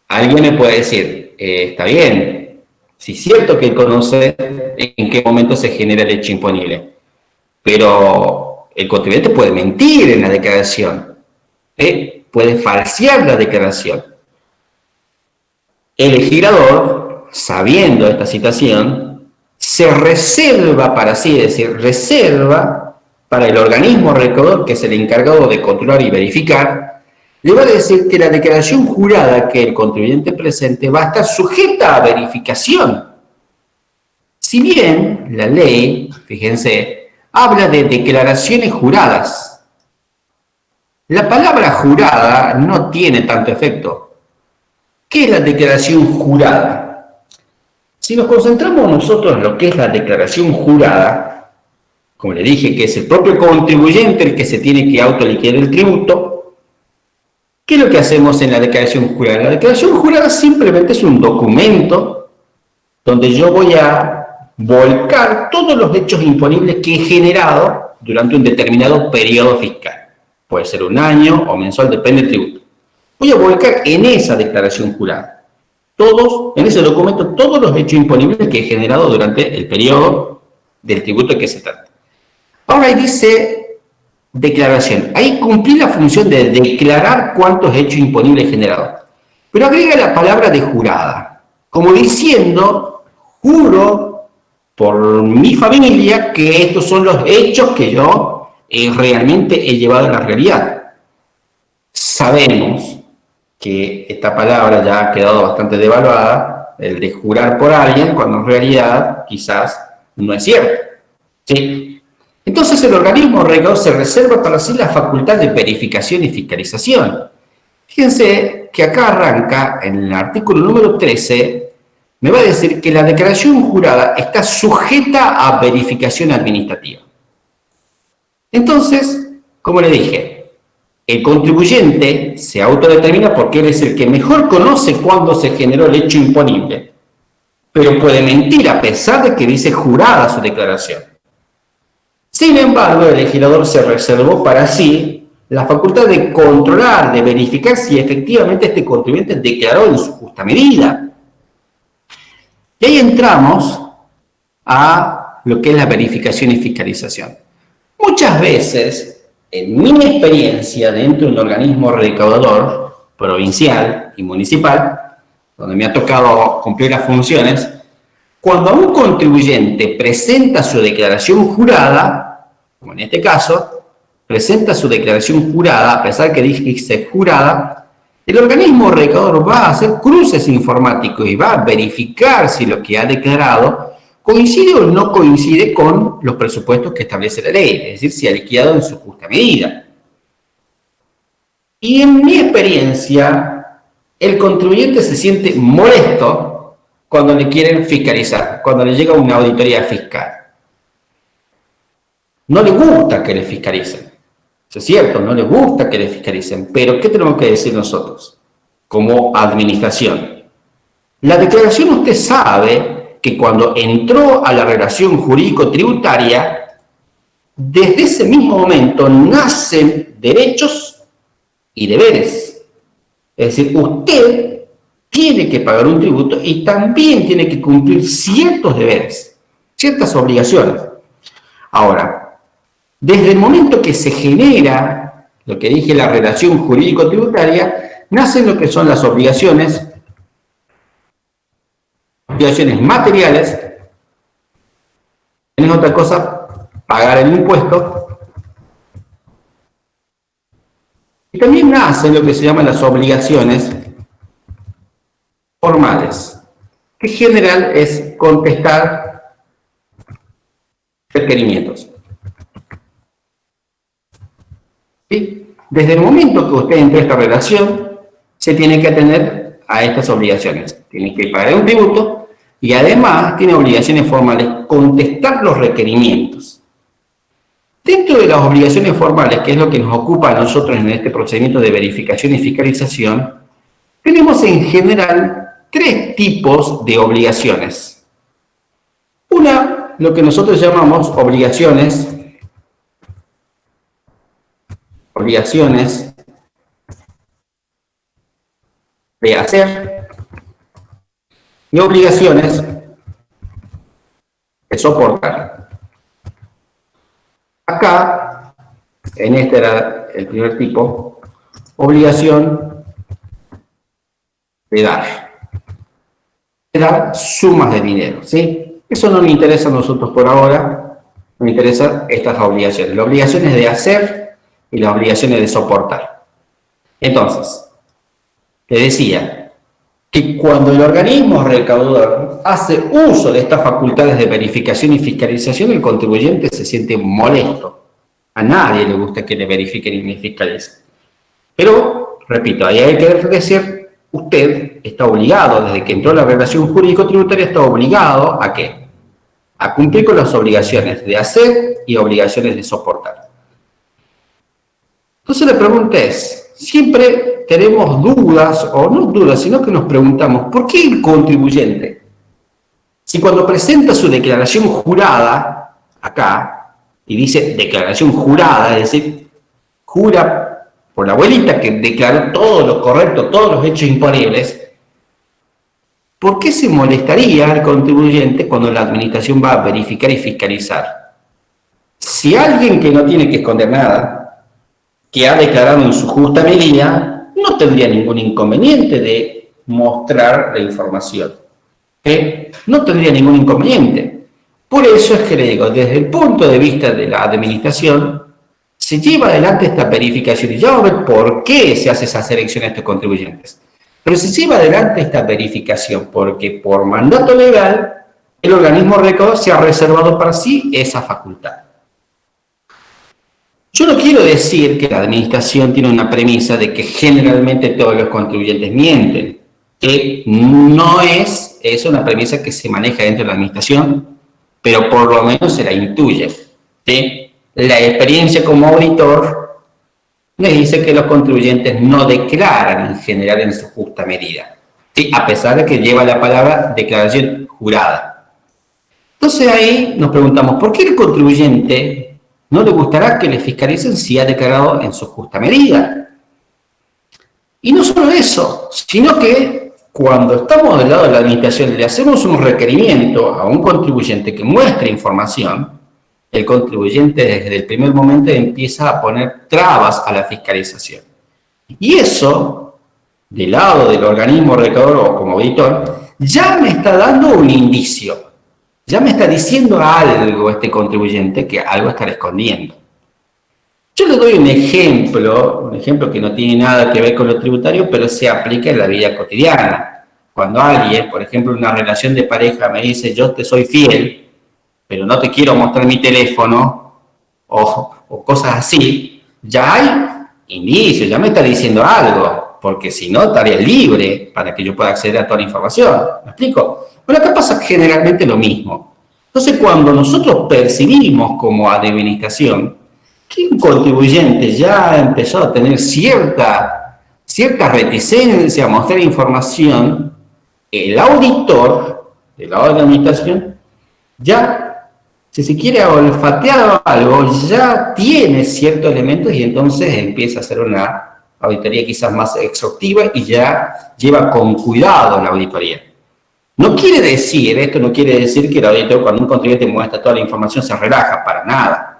Alguien me puede decir, está bien, sí es cierto que él conoce en qué momento se genera el hecho imponible, pero el contribuyente puede mentir en la declaración, puede falsear la declaración. El legislador, sabiendo esta situación, se reserva para así decir, reserva para el organismo recaudador, que es el encargado de controlar y verificar, le va a decir que la declaración jurada que el contribuyente presente va a estar sujeta a verificación. Si bien la ley, fíjense, habla de declaraciones juradas, la palabra jurada no tiene tanto efecto. ¿Qué es la declaración jurada? Si nos concentramos nosotros en lo que es la declaración jurada, como le dije, que es el propio contribuyente el que se tiene que autoliquidar el tributo, ¿qué es lo que hacemos en la declaración jurada? La declaración jurada simplemente es un documento donde yo voy a volcar todos los hechos imponibles que he generado durante un determinado periodo fiscal. Puede ser un año o mensual, depende del tributo. Voy a volcar en esa declaración jurada, en ese documento, todos los hechos imponibles que he generado durante el periodo del tributo que se trata. Ahora ahí dice declaración. Ahí cumplí la función de declarar cuántos hechos imponibles generados. Pero agrega la palabra de jurada, como diciendo, juro por mi familia que estos son los hechos que yo realmente he llevado a la realidad. Sabemos que esta palabra ya ha quedado bastante devaluada, el de jurar por alguien, cuando en realidad quizás no es cierto. ¿Sí? Entonces el organismo recaudador se reserva para sí la facultad de verificación y fiscalización. Fíjense que acá arranca, en el artículo número 13, me va a decir que la declaración jurada está sujeta a verificación administrativa. Entonces, como le dije, el contribuyente se autodetermina porque él es el que mejor conoce cuándo se generó el hecho imponible, pero puede mentir a pesar de que dice jurada su declaración. Sin embargo, el legislador se reservó para sí la facultad de controlar, de verificar si efectivamente este contribuyente declaró en su justa medida. Y ahí entramos a lo que es la verificación y fiscalización. Muchas veces, en mi experiencia dentro de un organismo recaudador provincial y municipal, donde me ha tocado cumplir las funciones, cuando un contribuyente presenta su declaración jurada, como en este caso, presenta su declaración jurada, a pesar que dice jurada, El organismo recaudador va a hacer cruces informáticos y va a verificar si lo que ha declarado coincide o no coincide con los presupuestos que establece la ley, es decir, si ha liquidado en su justa medida. Y en mi experiencia, el contribuyente se siente molesto cuando le quieren fiscalizar, cuando le llega una auditoría fiscal. No le gusta que le fiscalicen. Eso es cierto, no le gusta que le fiscalicen, pero ¿qué tenemos que decir nosotros como administración? La declaración, usted sabe que cuando entró a la relación jurídico-tributaria, desde ese mismo momento nacen derechos y deberes. Es decir, usted tiene que pagar un tributo y también tiene que cumplir ciertos deberes, ciertas obligaciones. Ahora, desde el momento que se genera, lo que dije, la relación jurídico-tributaria, nacen lo que son las obligaciones materiales. Es otra cosa, pagar el impuesto. Y también nacen lo que se llaman las obligaciones formales, que en general es contestar requerimientos. ¿Sí? Desde el momento que usted entra a esta relación, se tiene que atener a estas obligaciones. Tiene que pagar un tributo y además tiene obligaciones formales, contestar los requerimientos. Dentro de las obligaciones formales, que es lo que nos ocupa a nosotros en este procedimiento de verificación y fiscalización, tenemos en general tres tipos de obligaciones. Una, lo que nosotros llamamos obligaciones de hacer y obligaciones de soportar. Acá, en este era el primer tipo, obligación de dar sumas de dinero, ¿sí? Eso no nos interesa a nosotros por ahora, nos interesan estas obligaciones, las obligaciones de hacer y las obligaciones de soportar. Entonces, te decía que cuando el organismo recaudador hace uso de estas facultades de verificación y fiscalización, el contribuyente se siente molesto. A nadie le gusta que le verifiquen y le fiscalicen. Pero, repito, ahí hay que decir, usted está obligado, desde que entró la relación jurídico-tributaria, está obligado ¿a qué? A cumplir con las obligaciones de hacer y obligaciones de soportar. Entonces la pregunta es, siempre tenemos dudas, o no dudas, sino que nos preguntamos, ¿por qué el contribuyente, si cuando presenta su declaración jurada, acá, y dice declaración jurada, es decir, jura por la abuelita que declaró todo lo correcto, todos los hechos imponibles, ¿por qué se molestaría el contribuyente cuando la administración va a verificar y fiscalizar? Si alguien que no tiene que esconder nada, que ha declarado en su justa medida, no tendría ningún inconveniente de mostrar la información. No tendría ningún inconveniente. Por eso es que le digo, desde el punto de vista de la administración, se lleva adelante esta verificación y ya vamos a ver por qué se hace esa selección a estos contribuyentes. Pero se lleva adelante esta verificación porque por mandato legal el organismo recaudador se ha reservado para sí esa facultad. Yo no quiero decir que la administración tiene una premisa de que generalmente todos los contribuyentes mienten, que no es una premisa que se maneja dentro de la administración, pero por lo menos se la intuye. ¿Sí? La experiencia como auditor me dice que los contribuyentes no declaran en general en su justa medida, ¿sí? A pesar de que lleva la palabra declaración jurada. Entonces ahí nos preguntamos, ¿por qué el contribuyente no le gustará que le fiscalicen si ha declarado en su justa medida? Y no solo eso, sino que cuando estamos del lado de la administración y le hacemos un requerimiento a un contribuyente que muestre información, el contribuyente desde el primer momento empieza a poner trabas a la fiscalización. Y eso, del lado del organismo recaudador o como auditor, ya me está dando un indicio. Ya me está diciendo algo este contribuyente que algo está escondiendo. Yo le doy un ejemplo que no tiene nada que ver con lo tributario, pero se aplica en la vida cotidiana. Cuando alguien, por ejemplo, en una relación de pareja me dice, yo te soy fiel, pero no te quiero mostrar mi teléfono, o cosas así, ya hay indicio, ya me está diciendo algo, porque si no, estaría libre para que yo pueda acceder a toda la información. ¿Me explico? Bueno, acá pasa generalmente lo mismo. Entonces, cuando nosotros percibimos como administración que un contribuyente ya empezó a tener cierta reticencia a mostrar información, el auditor de la administración ya, si se quiere olfatear algo, ya tiene ciertos elementos y entonces empieza a hacer una auditoría quizás más exhaustiva y ya lleva con cuidado la auditoría. Esto no quiere decir que el auditor, cuando un contribuyente muestra toda la información, se relaja, para nada.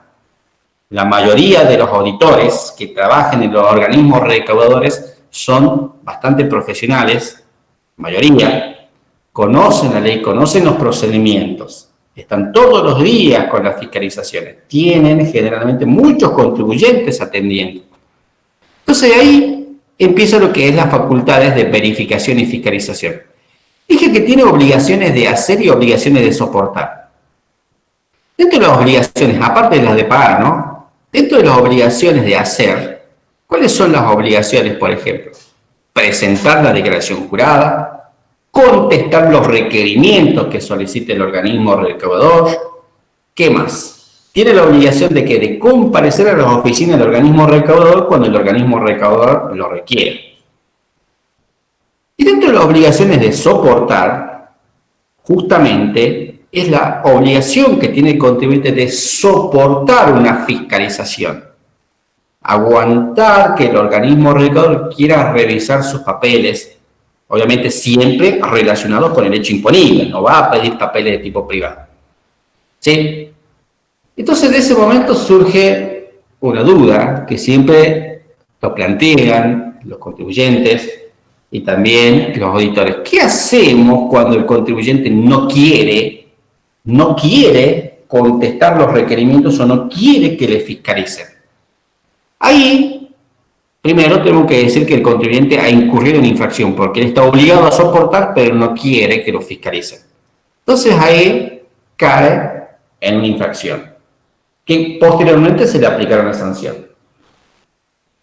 La mayoría de los auditores que trabajan en los organismos recaudadores son bastante profesionales, mayoría, conocen la ley, conocen los procedimientos, están todos los días con las fiscalizaciones, tienen generalmente muchos contribuyentes atendiendo. Entonces ahí empieza lo que es las facultades de verificación y fiscalización. Dije que tiene obligaciones de hacer y obligaciones de soportar. Dentro de las obligaciones, aparte de las de pagar, ¿no? Dentro de las obligaciones de hacer, ¿cuáles son las obligaciones, por ejemplo? Presentar la declaración jurada, contestar los requerimientos que solicite el organismo recaudador. ¿Qué más? Tiene la obligación de comparecer a las oficinas del organismo recaudador cuando el organismo recaudador lo requiere. Y dentro de las obligaciones de soportar, justamente, es la obligación que tiene el contribuyente de soportar una fiscalización. Aguantar que el organismo recaudador quiera revisar sus papeles, obviamente siempre relacionados con el hecho imponible, no va a pedir papeles de tipo privado. ¿Sí? Entonces, de ese momento surge una duda que siempre lo plantean los contribuyentes y también los auditores. ¿Qué hacemos cuando el contribuyente no quiere contestar los requerimientos o no quiere que le fiscalicen? Ahí, primero tenemos que decir que el contribuyente ha incurrido en infracción porque él está obligado a soportar, pero no quiere que lo fiscalicen. Entonces ahí cae en una infracción, que posteriormente se le aplicará una sanción.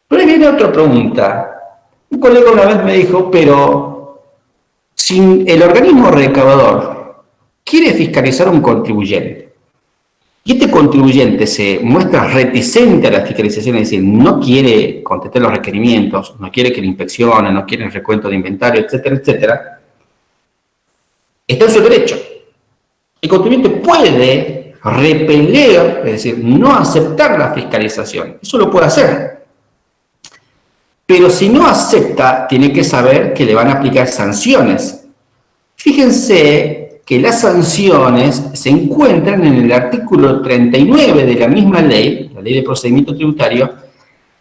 Pero ahí viene otra pregunta. Un colega una vez me dijo, pero si el organismo recaudador quiere fiscalizar a un contribuyente y este contribuyente se muestra reticente a la fiscalización, es decir, no quiere contestar los requerimientos, no quiere que le inspeccionen, no quiere el recuento de inventario, etcétera, etcétera, está en su derecho. El contribuyente puede repeler, es decir, no aceptar la fiscalización. Eso lo puede hacer. Pero si no acepta, tiene que saber que le van a aplicar sanciones. Fíjense que las sanciones se encuentran en el artículo 39 de la misma ley, la Ley de Procedimiento Tributario,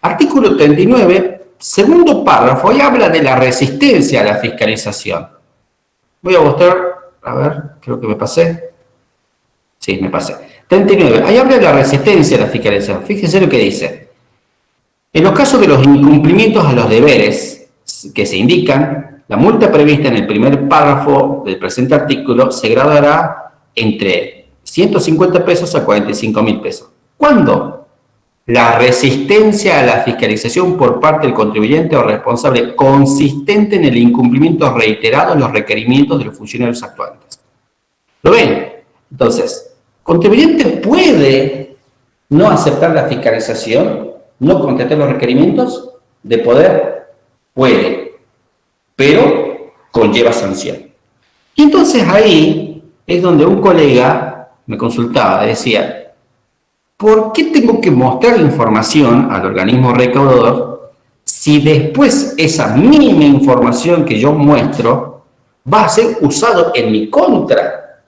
artículo 39, segundo párrafo, y habla de la resistencia a la fiscalización. Voy a mostrar, a ver, creo que me pasé. Sí, me pasé. 39, ahí habla de la resistencia a la fiscalización. Fíjense lo que dice. En los casos de los incumplimientos a los deberes que se indican, la multa prevista en el primer párrafo del presente artículo se graduará entre 150 pesos a 45.000 pesos. ¿Cuándo? La resistencia a la fiscalización por parte del contribuyente o responsable consistente en el incumplimiento reiterado de los requerimientos de los funcionarios actuantes. ¿Lo ven? Entonces, contribuyente puede no aceptar la fiscalización, no contestar los requerimientos de poder, puede, pero conlleva sanción. Y entonces ahí es donde un colega me consultaba, decía, ¿por qué tengo que mostrar información al organismo recaudador si después esa mínima información que yo muestro va a ser usado en mi contra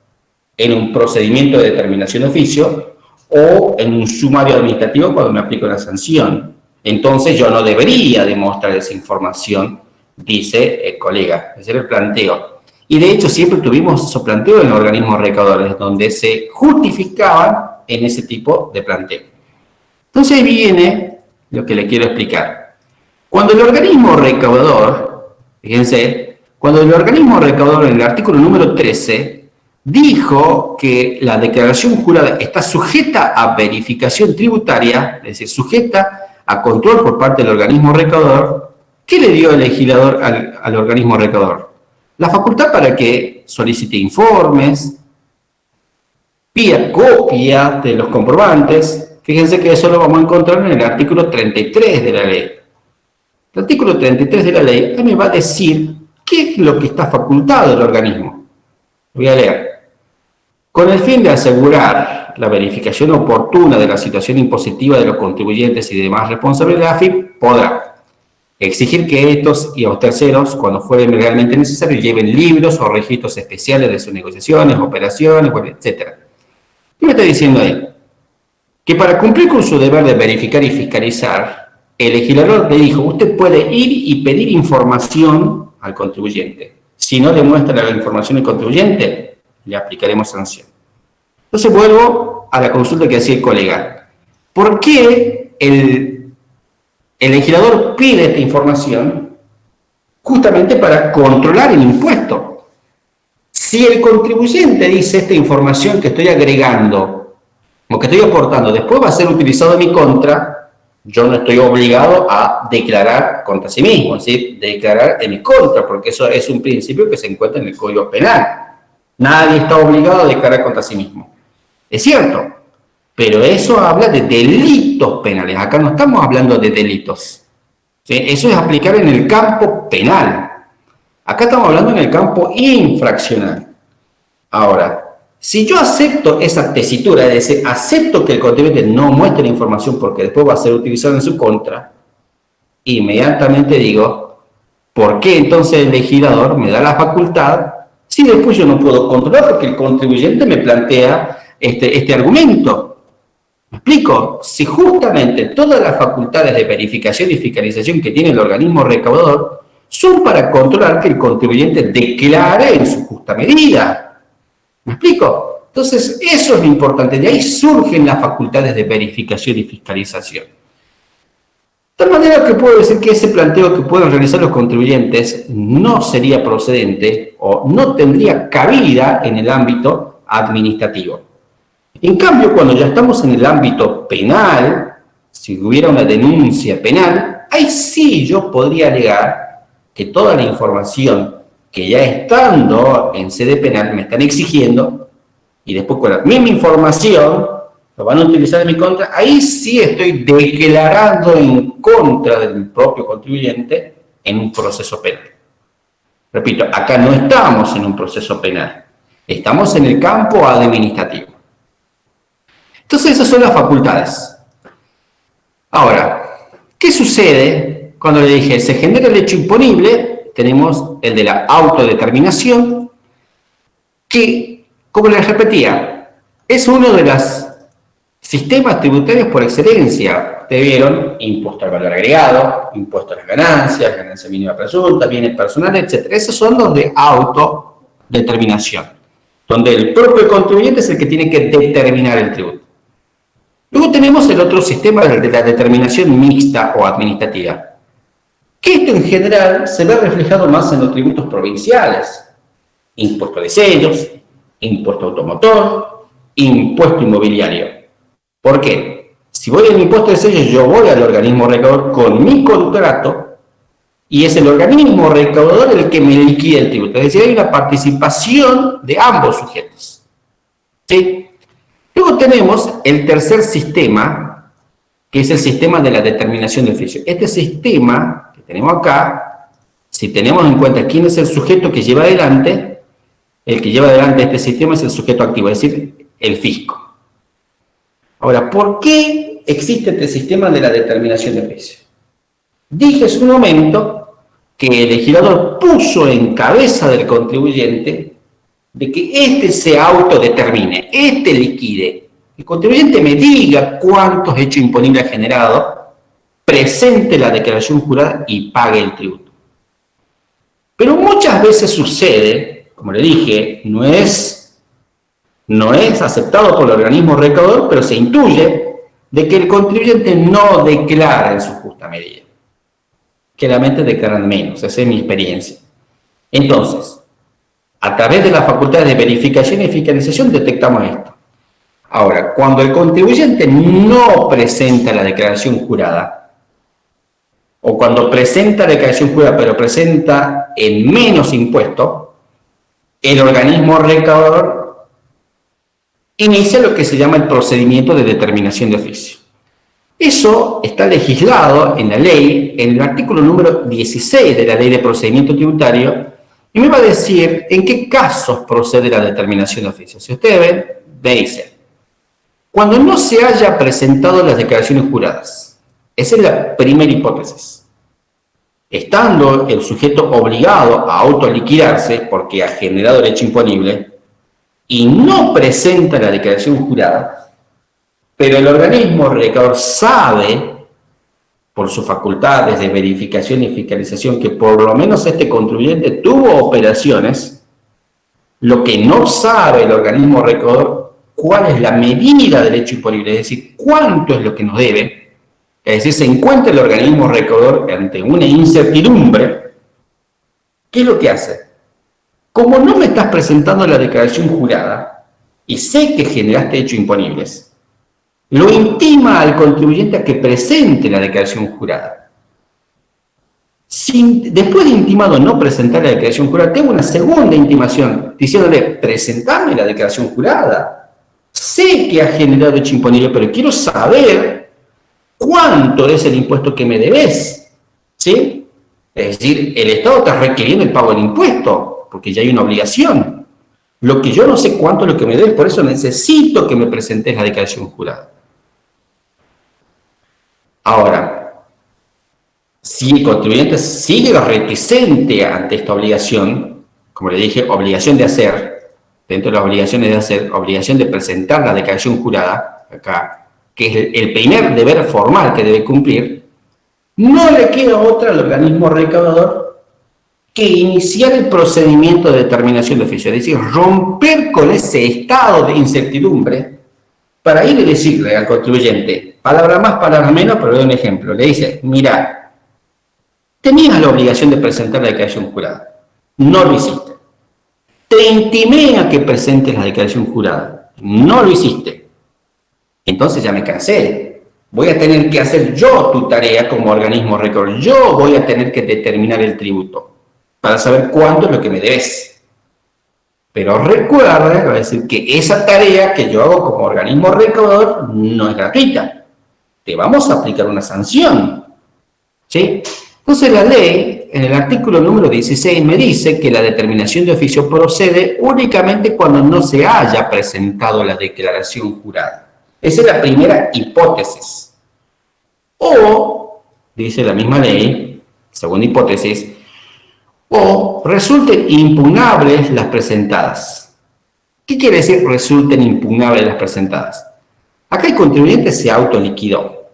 en un procedimiento de determinación de oficio o en un sumario administrativo cuando me aplico una sanción? Entonces yo no debería demostrar esa información, dice el colega. Ese era el planteo. Y de hecho siempre tuvimos esos planteos en los organismos recaudadores, donde se justificaban en ese tipo de planteo. Entonces ahí viene lo que le quiero explicar. Cuando el organismo recaudador, fíjense, cuando el organismo recaudador en el artículo número 13 dijo que la declaración jurada está sujeta a verificación tributaria, es decir, sujeta a control por parte del organismo recaudador, ¿qué le dio el legislador al organismo recaudador? La facultad para que solicite informes, pida copia de los comprobantes. Fíjense que eso lo vamos a encontrar en el artículo 33 de la ley. El artículo 33 de la ley me va a decir qué es lo que está facultado del organismo. Voy a leer. Con el fin de asegurar la verificación oportuna de la situación impositiva de los contribuyentes y demás responsables de la AFIP, podrá exigir que estos y a los terceros, cuando fuere realmente necesario, lleven libros o registros especiales de sus negociaciones, operaciones, etc. ¿Qué me está diciendo ahí? Que para cumplir con su deber de verificar y fiscalizar, el legislador le dijo, usted puede ir y pedir información al contribuyente. Si no le muestra la información al contribuyente, le aplicaremos sanción. Entonces vuelvo a la consulta que hacía el colega. ¿Por qué el legislador pide esta información? Justamente para controlar el impuesto. Si el contribuyente dice esta información que estoy agregando o que estoy aportando después va a ser utilizado en mi contra, yo no estoy obligado a declarar contra sí mismo, es decir, declarar en mi contra, porque eso es un principio que se encuentra en el Código Penal. Nadie está obligado a declarar contra sí mismo. Es cierto, pero eso habla de delitos penales. Acá no estamos hablando de delitos. ¿Sí? Eso es aplicar en el campo penal. Acá estamos hablando en el campo infraccional. Ahora, si yo acepto esa tesitura, es decir, acepto que el contribuyente no muestre la información porque después va a ser utilizado en su contra, inmediatamente digo, ¿por qué entonces el legislador me da la facultad si después yo no puedo controlar porque el contribuyente me plantea este argumento? ¿Me explico? Si justamente todas las facultades de verificación y fiscalización que tiene el organismo recaudador son para controlar que el contribuyente declare en su justa medida. ¿Me explico? Entonces, eso es lo importante. De ahí surgen las facultades de verificación y fiscalización. De tal manera que puedo decir que ese planteo que pueden realizar los contribuyentes no sería procedente o no tendría cabida en el ámbito administrativo. En cambio, cuando ya estamos en el ámbito penal, si hubiera una denuncia penal, ahí sí yo podría alegar que toda la información que ya estando en sede penal me están exigiendo, y después con la misma información lo van a utilizar en mi contra, ahí sí estoy declarando en contra del propio contribuyente en un proceso penal. Repito, acá no estamos en un proceso penal, estamos en el campo administrativo. Entonces esas son las facultades. Ahora, ¿qué sucede cuando le dije se genera el hecho imponible? Tenemos el de la autodeterminación, que, como les repetía, es uno de los sistemas tributarios por excelencia. Ustedes vieron impuesto al valor agregado, impuesto a las ganancias, ganancia mínima presunta, bienes personales, etc. Esos son los de autodeterminación, donde el propio contribuyente es el que tiene que determinar el tributo. Luego tenemos el otro sistema de la determinación mixta o administrativa, que esto en general se ve reflejado más en los tributos provinciales. Impuesto de sellos, impuesto automotor, impuesto inmobiliario. ¿Por qué? Si voy al impuesto de sellos, yo voy al organismo recaudador con mi contrato y es el organismo recaudador el que me liquida el tributo. Es decir, hay una participación de ambos sujetos. ¿Sí? Luego tenemos el tercer sistema, que es el sistema de la determinación del oficio. Este sistema que tenemos acá, si tenemos en cuenta quién es el sujeto que lleva adelante, el que lleva adelante este sistema es el sujeto activo, es decir, el fisco. Ahora, ¿por qué existe este sistema de la determinación del oficio? Dije hace un momento que el legislador puso en cabeza del contribuyente de que éste se autodetermine, éste liquide. El contribuyente me diga cuántos hechos imponibles ha generado, presente la declaración jurada y pague el tributo. Pero muchas veces sucede, como le dije, no es aceptado por el organismo recaudador, pero se intuye de que el contribuyente no declara en su justa medida. Generalmente declaran menos, esa es mi experiencia. Entonces, a través de las facultades de verificación y fiscalización detectamos esto. Ahora, cuando el contribuyente no presenta la declaración jurada, o cuando presenta la declaración jurada pero presenta en menos impuesto, el organismo recaudador inicia lo que se llama el procedimiento de determinación de oficio. Eso está legislado en la ley, en el artículo número 16 de la Ley de Procedimiento Tributario, y me va a decir en qué casos procede la determinación de oficio. Si ustedes ven, me dice, cuando no se haya presentado las declaraciones juradas, esa es la primera hipótesis. Estando el sujeto obligado a autoliquidarse porque ha generado el hecho imponible y no presenta la declaración jurada, pero el organismo recaudador sabe, por sus facultades de verificación y fiscalización, que por lo menos este contribuyente tuvo operaciones, lo que no sabe el organismo recaudador, cuál es la medida del hecho imponible, es decir, cuánto es lo que nos debe, es decir, se encuentra el organismo recaudador ante una incertidumbre. ¿Qué es lo que hace? Como no me estás presentando la declaración jurada y sé que generaste hechos imponibles, lo intima al contribuyente a que presente la declaración jurada. Después de intimado no presentar la declaración jurada, tengo una segunda intimación diciéndole, presentame la declaración jurada. Sé que ha generado hecho imponible, pero quiero saber cuánto es el impuesto que me debes. ¿Sí? Es decir, el Estado está requiriendo el pago del impuesto, porque ya hay una obligación. Lo que yo no sé cuánto es lo que me debes, por eso necesito que me presentes la declaración jurada. Ahora, si el contribuyente sigue reticente ante esta obligación, como le dije, obligación de hacer, dentro de las obligaciones de hacer, obligación de presentar la declaración jurada, acá, que es el primer deber formal que debe cumplir, no le queda otra al organismo recaudador que iniciar el procedimiento de determinación de oficio, es decir, romper con ese estado de incertidumbre para ir y decirle al contribuyente, palabra más, palabra menos, pero doy un ejemplo. Le dice, mira, tenías la obligación de presentar la declaración jurada. No lo hiciste. Te intimé a que presentes la declaración jurada. No lo hiciste. Entonces ya me cansé. Voy a tener que hacer yo tu tarea como organismo recaudador. Yo voy a tener que determinar el tributo para saber cuánto es lo que me debes. Pero recuerda, va a decir que esa tarea que yo hago como organismo recaudador no es gratuita. Te vamos a aplicar una sanción. ¿Sí? Entonces la ley, en el artículo número 16, me dice que la determinación de oficio procede únicamente cuando no se haya presentado la declaración jurada. Esa es la primera hipótesis. O, dice la misma ley, segunda hipótesis, o resulten impugnables las presentadas. ¿Qué quiere decir resulten impugnables las presentadas? Acá el contribuyente se autoliquidó,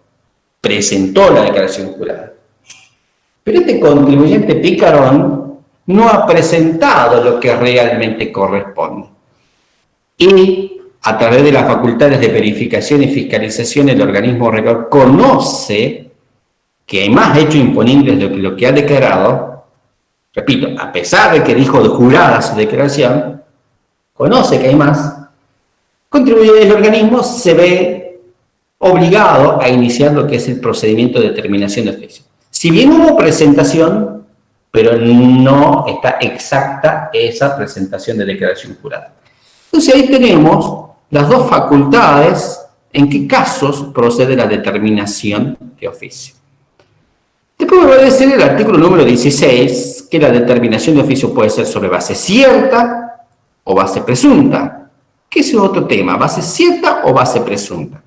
presentó la declaración jurada. Pero este contribuyente picarón no ha presentado lo que realmente corresponde. Y a través de las facultades de verificación y fiscalización, el organismo recaudador conoce que hay más hechos imponibles de lo que ha declarado. Repito, a pesar de que dijo de jurada su declaración, conoce que hay más, contribuye el organismo, se ve obligado a iniciar lo que es el procedimiento de determinación de oficio. Si bien hubo presentación, pero no está exacta esa presentación de declaración jurada. Entonces ahí tenemos las dos facultades en qué casos procede la determinación de oficio. Después me va a decir el artículo número 16 que la determinación de oficio puede ser sobre base cierta o base presunta. ¿Qué es otro tema? ¿Base cierta o base presunta?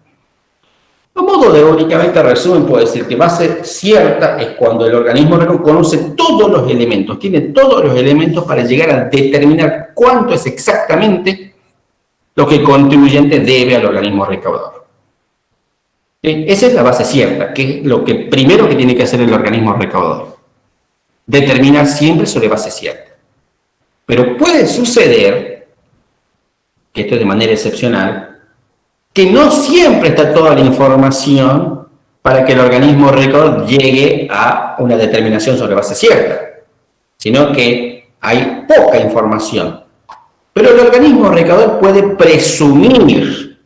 A modo de únicamente resumen, puedo decir que base cierta es cuando el organismo conoce todos los elementos, tiene todos los elementos para llegar a determinar cuánto es exactamente lo que el contribuyente debe al organismo recaudador. Esa es la base cierta, que es lo que primero que tiene que hacer el organismo recaudador. Determinar siempre sobre base cierta. Pero puede suceder, que esto es de manera excepcional, que no siempre está toda la información para que el organismo recaudador llegue a una determinación sobre base cierta, sino que hay poca información. Pero el organismo recaudador puede presumir,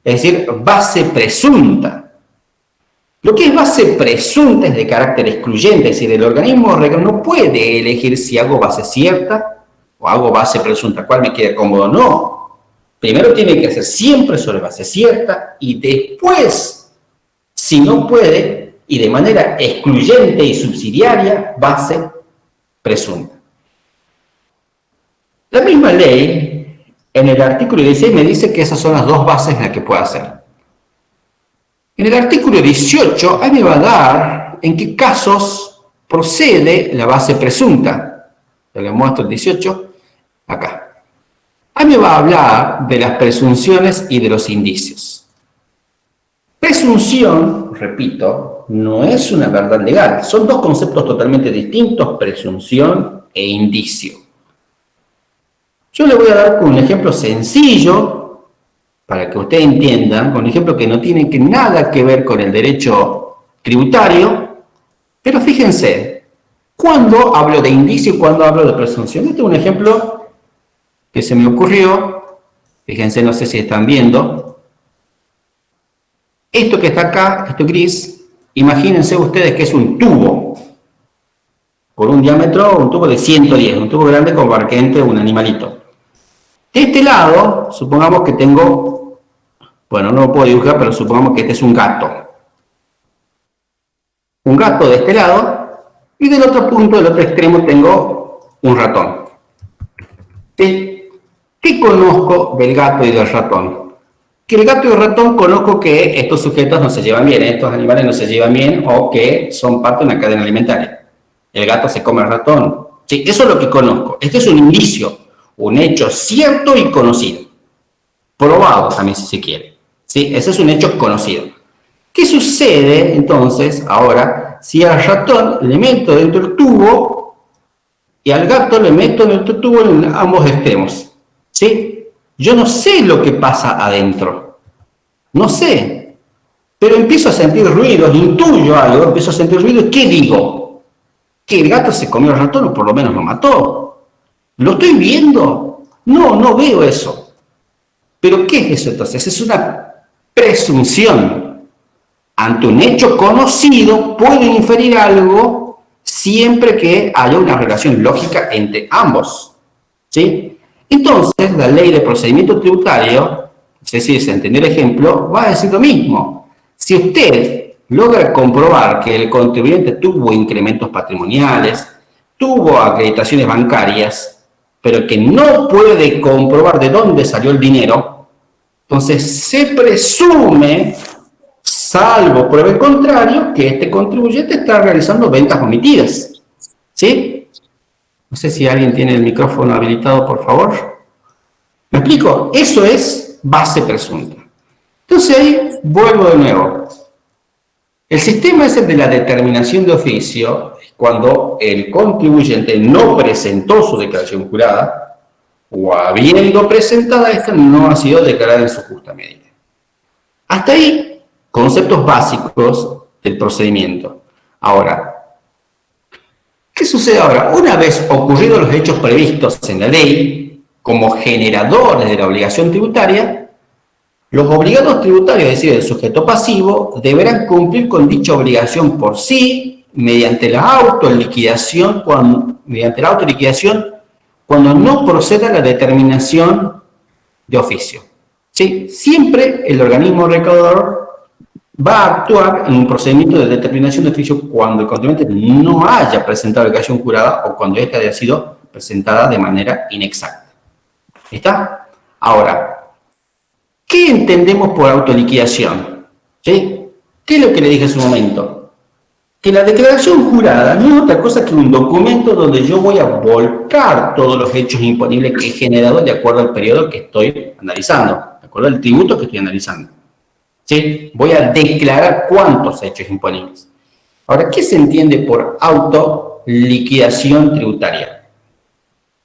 es decir, base presunta. Lo que es base presunta es de carácter excluyente, es decir, el organismo recaudador no puede elegir si hago base cierta o hago base presunta, cuál me queda cómodo. No. Primero tiene que hacer siempre sobre base cierta y después, si no puede, y de manera excluyente y subsidiaria, base presunta. La misma ley, en el artículo 16, me dice que esas son las dos bases en las que puedo hacer. En el artículo 18, ahí me va a dar en qué casos procede la base presunta. Ya les muestro el 18, acá. Ahí me va a hablar de las presunciones y de los indicios. Presunción, repito, no es una verdad legal. Son dos conceptos totalmente distintos, presunción e indicio. Yo le voy a dar un ejemplo sencillo para que ustedes entiendan, con un ejemplo que no tiene nada que ver con el derecho tributario, pero fíjense, ¿cuándo hablo de indicio y cuándo hablo de presunción? Este es un ejemplo que se me ocurrió, fíjense, no sé si están viendo, esto que está acá, esto gris, imagínense ustedes que es un tubo, por un diámetro, un tubo de 110, un tubo grande como para que entre un animalito. De este lado, supongamos que tengo, bueno, no lo puedo dibujar, pero supongamos que este es un gato. Un gato de este lado, y del otro punto, del otro extremo, tengo un ratón. ¿Sí? ¿Qué conozco del gato y del ratón? Que el gato y el ratón conozco que estos sujetos no se llevan bien, estos animales no se llevan bien o que son parte de una cadena alimentaria. El gato se come al ratón. Sí, eso es lo que conozco. Este es un indicio, un hecho cierto y conocido. Probado también, si se quiere. ¿Sí? Ese es un hecho conocido. ¿Qué sucede entonces ahora si al ratón le meto dentro del tubo y al gato le meto dentro del tubo en ambos extremos? ¿Sí? Yo no sé lo que pasa adentro. No sé. Pero empiezo a sentir ruidos, intuyo algo, empiezo a sentir ruido y ¿qué digo? Que el gato se comió al ratón o por lo menos lo mató. ¿Lo estoy viendo? No, no veo eso. ¿Pero qué es eso entonces? Es una presunción. Ante un hecho conocido puedo inferir algo siempre que haya una relación lógica entre ambos. ¿Sí? Entonces, la ley de procedimiento tributario, no sé si se entendió el ejemplo, va a decir lo mismo. Si usted logra comprobar que el contribuyente tuvo incrementos patrimoniales, tuvo acreditaciones bancarias, pero que no puede comprobar de dónde salió el dinero, entonces se presume, salvo prueba el contrario, que este contribuyente está realizando ventas omitidas. ¿Sí? No sé si alguien tiene el micrófono habilitado, por favor. ¿Me explico? Eso es base presunta. Entonces ahí vuelvo de nuevo. El sistema es el de la determinación de oficio, cuando el contribuyente no presentó su declaración jurada, o habiendo presentada esta, no ha sido declarada en su justa medida. Hasta ahí, conceptos básicos del procedimiento. Ahora, ¿qué sucede ahora? Una vez ocurridos los hechos previstos en la ley, como generadores de la obligación tributaria, los obligados tributarios, es decir, el sujeto pasivo, deberán cumplir con dicha obligación por sí, mediante la autoliquidación, cuando no proceda la determinación de oficio. ¿Sí? Siempre el organismo recaudador va a actuar en un procedimiento de determinación de oficio cuando el contribuyente no haya presentado declaración jurada o cuando ésta haya sido presentada de manera inexacta. ¿Está? Ahora, ¿qué entendemos por autoliquidación? ¿Sí? ¿Qué es lo que le dije hace un momento? Que la declaración jurada no es otra cosa que un documento donde yo voy a volcar todos los hechos imponibles que he generado de acuerdo al periodo que estoy analizando, de acuerdo al tributo que estoy analizando. ¿Sí? Voy a declarar cuántos hechos imponibles. Ahora, ¿qué se entiende por autoliquidación tributaria?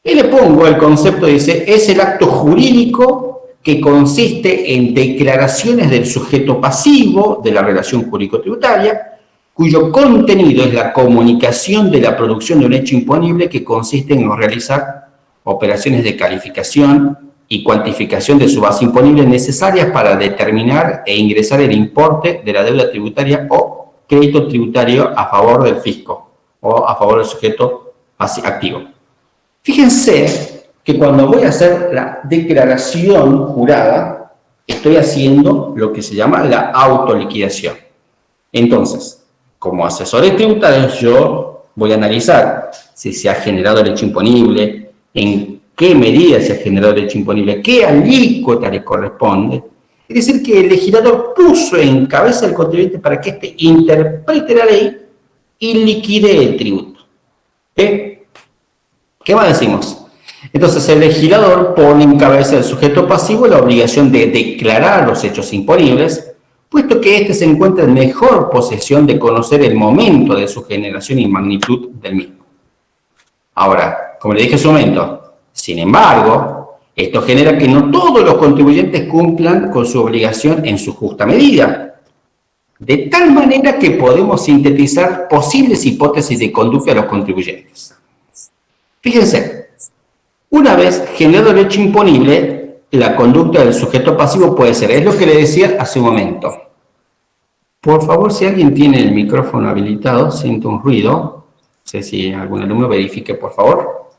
Y le pongo el concepto, dice, es el acto jurídico que consiste en declaraciones del sujeto pasivo de la relación jurídico-tributaria, cuyo contenido es la comunicación de la producción de un hecho imponible que consiste en realizar operaciones de calificación y cuantificación de su base imponible necesarias para determinar e ingresar el importe de la deuda tributaria o crédito tributario a favor del fisco o a favor del sujeto activo. Fíjense que cuando voy a hacer la declaración jurada, estoy haciendo lo que se llama la autoliquidación. Entonces, como asesores tributarios, yo voy a analizar si se ha generado el hecho imponible, en qué medida se ha generado el hecho imponible, qué alícuota le corresponde. Es decir, que el legislador puso en cabeza del contribuyente para que éste interprete la ley y liquide el tributo. ¿Qué más decimos? Entonces, el legislador pone en cabeza del sujeto pasivo la obligación de declarar los hechos imponibles, puesto que éste se encuentra en mejor posesión de conocer el momento de su generación y magnitud del mismo. Ahora, como le dije hace un momento, sin embargo, esto genera que no todos los contribuyentes cumplan con su obligación en su justa medida, de tal manera que podemos sintetizar posibles hipótesis de conducta de los contribuyentes. Fíjense, una vez generado el hecho imponible, la conducta del sujeto pasivo puede ser, es lo que le decía hace un momento. Por favor, si alguien tiene el micrófono habilitado, siento un ruido. No sé si algún alumno verifique, por favor.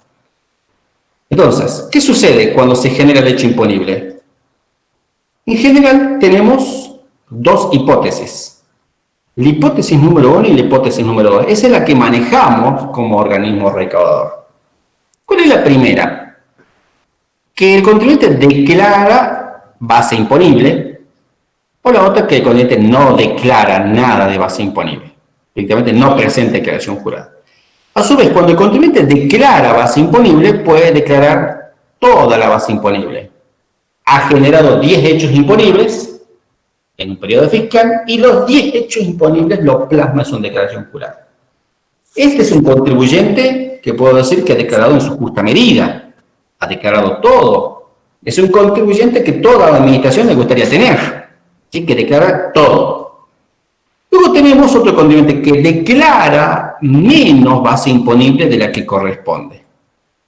Entonces, ¿qué sucede cuando se genera el hecho imponible? En general, tenemos dos hipótesis. La hipótesis número 1 y la hipótesis número 2. Esa es la que manejamos como organismo recaudador. ¿Cuál es la primera? Que el contribuyente declara base imponible, o la otra que el contribuyente no declara nada de base imponible, directamente no presenta declaración jurada. A su vez, cuando el contribuyente declara base imponible, puede declarar toda la base imponible. Ha generado 10 hechos imponibles en un periodo fiscal y los 10 hechos imponibles los plasma en su declaración jurada. Este es un contribuyente que puedo decir que ha declarado en su justa medida. Ha declarado todo. Es un contribuyente que toda la administración le gustaría tener. ¿Sí? Que declara todo. Luego tenemos otro contribuyente que declara menos base imponible de la que corresponde.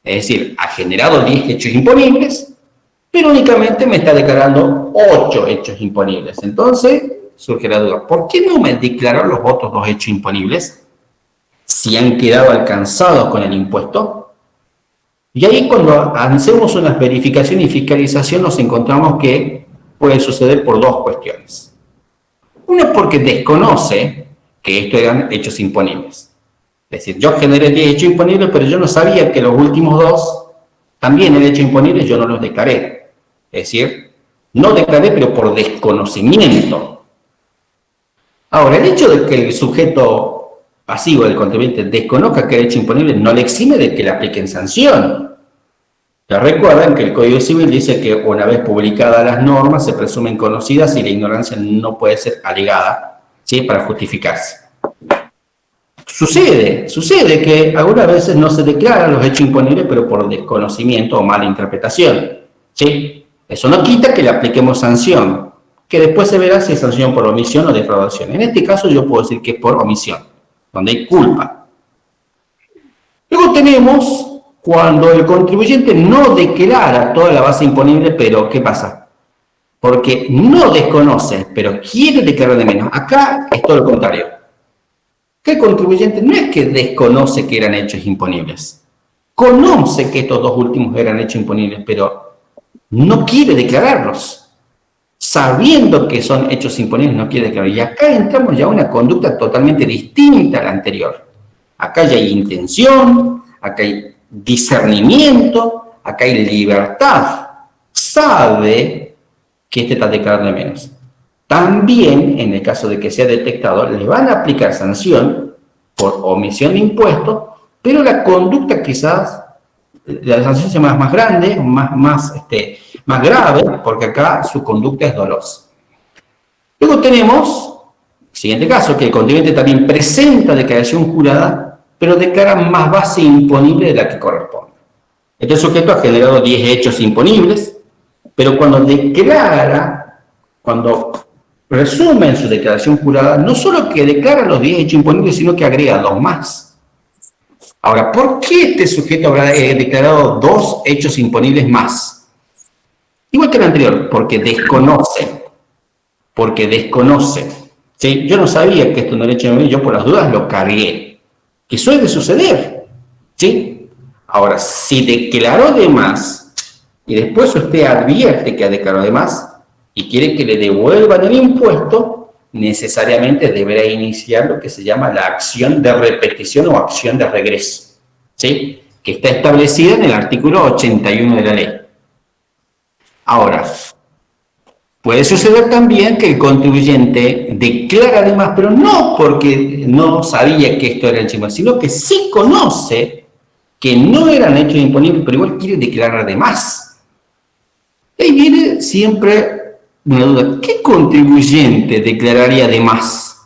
Es decir, ha generado 10 hechos imponibles, pero únicamente me está declarando 8 hechos imponibles. Entonces, surge la duda, ¿por qué no me declaró los otros 2 hechos imponibles si han quedado alcanzados con el impuesto? Y ahí cuando hacemos unas verificaciones y fiscalización nos encontramos que puede suceder por 2 cuestiones. Una es porque desconoce que esto eran hechos imponibles. Es decir, yo generé 10 hechos imponibles, pero yo no sabía que los últimos 2 también eran hechos imponibles, yo no los declaré. Es decir, no declaré, pero por desconocimiento. Ahora, el hecho de que el sujeto pasivo del contribuyente desconozca que el hecho imponible no le exime de que le apliquen sanción. Ya recuerdan que el Código Civil dice que una vez publicadas las normas se presumen conocidas y la ignorancia no puede ser alegada, ¿sí? Para justificarse. Sucede que algunas veces no se declaran los hechos imponibles, pero por desconocimiento o mala interpretación, ¿sí? Eso no quita que le apliquemos sanción, que después se verá si es sanción por omisión o defraudación. En este caso yo puedo decir que es por omisión, donde hay culpa. Luego tenemos cuando el contribuyente no declara toda la base imponible, pero ¿qué pasa? Porque no desconoce, pero quiere declarar de menos. Acá es todo lo contrario. Que el contribuyente no es que desconoce que eran hechos imponibles. Conoce que estos 2 últimos eran hechos imponibles, pero no quiere declararlos. Sabiendo que son hechos imponibles, no quiere declarar. Y acá entramos ya a una conducta totalmente distinta a la anterior. Acá ya hay intención, acá hay discernimiento, acá hay libertad. Sabe que este está declarando de menos. También, en el caso de que sea detectado, le van a aplicar sanción por omisión de impuestos, pero la conducta quizás, la sanción sea más grande, más grave, porque acá su conducta es dolosa. Luego tenemos, siguiente caso, que el contribuyente también presenta declaración jurada, pero declara más base imponible de la que corresponde. Este sujeto ha generado 10 hechos imponibles, Pero cuando declara, cuando resume en su declaración jurada, no solo que declara los 10 hechos imponibles, sino que agrega 2 más. Ahora, ¿por qué este sujeto habrá declarado 2 hechos imponibles más? Igual que el anterior, porque desconoce. Porque desconoce. ¿Sí? Yo no sabía que esto no era hecho imponible, yo por las dudas lo cargué. Que suele suceder. ¿Sí? Ahora, si declaró de más y después usted advierte que ha declarado de más y quiere que le devuelvan el impuesto, necesariamente deberá iniciar lo que se llama la acción de repetición o acción de regreso, ¿sí? Que está establecida en el artículo 81 de la ley. Ahora, puede suceder también que el contribuyente declara de más, pero no porque no sabía que esto era hecho imponible, sino que sí conoce que no eran hechos imponibles, pero igual quiere declarar de más. Y ahí viene siempre una duda. ¿Qué contribuyente declararía de más?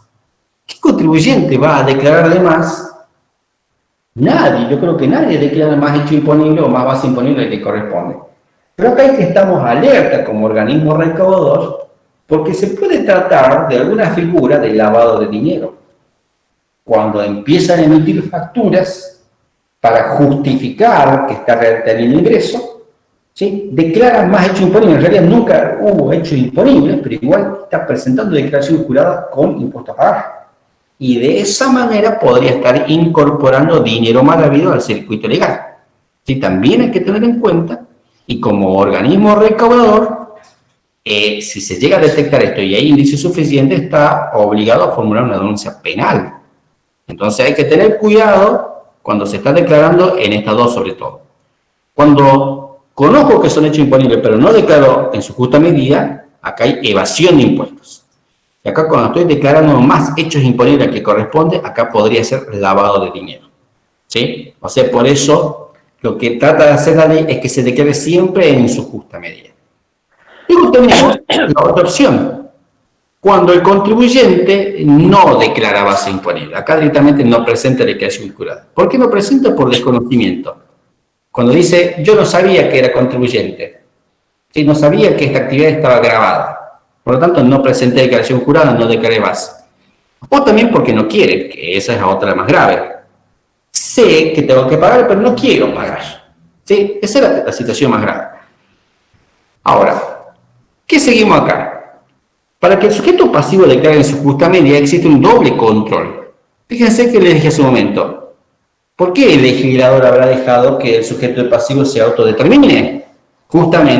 ¿Qué contribuyente va a declarar de más? Nadie, yo creo que nadie declara más hecho imponible o más base imponible que corresponde. Pero acá es que estamos alerta como organismo recaudador porque se puede tratar de alguna figura de lavado de dinero. Cuando empiezan a emitir facturas para justificar que está teniendo ingreso, ¿sí? Declaran más hechos imponibles. En realidad nunca hubo hechos imponibles, pero igual está presentando declaración jurada con impuesto a pagar. Y de esa manera podría estar incorporando dinero mal habido al circuito legal. ¿Sí? También hay que tener en cuenta, y como organismo recaudador, si se llega a detectar esto y hay indicios suficientes, está obligado a formular una denuncia penal. Entonces hay que tener cuidado cuando se está declarando en estas dos sobre todo. Cuando conozco que son hechos imponibles, pero no declaro en su justa medida, acá hay evasión de impuestos. Y acá cuando estoy declarando más hechos imponibles que corresponde, acá podría ser lavado de dinero. ¿Sí? O sea, por eso lo que trata de hacer la ley es que se declare siempre en su justa medida. Luego tenemos la otra opción. Cuando el contribuyente no declara base imponible. Acá directamente no presenta declaración jurada. ¿Por qué no presenta? Por desconocimiento. Cuando dice, yo no sabía que era contribuyente, ¿sí? No sabía que esta actividad estaba grabada, por lo tanto no presenté declaración jurada, no declaré base. O también porque no quiere, que esa es la otra más grave. Sé que tengo que pagar, pero no quiero pagar. ¿Sí? Esa es la situación más grave. Ahora, ¿qué seguimos acá? Para que el sujeto pasivo declare en su justa medida existe un doble control. Fíjense que les dije hace un momento. ¿Por qué el legislador habrá dejado que el sujeto pasivo se autodetermine? Justamente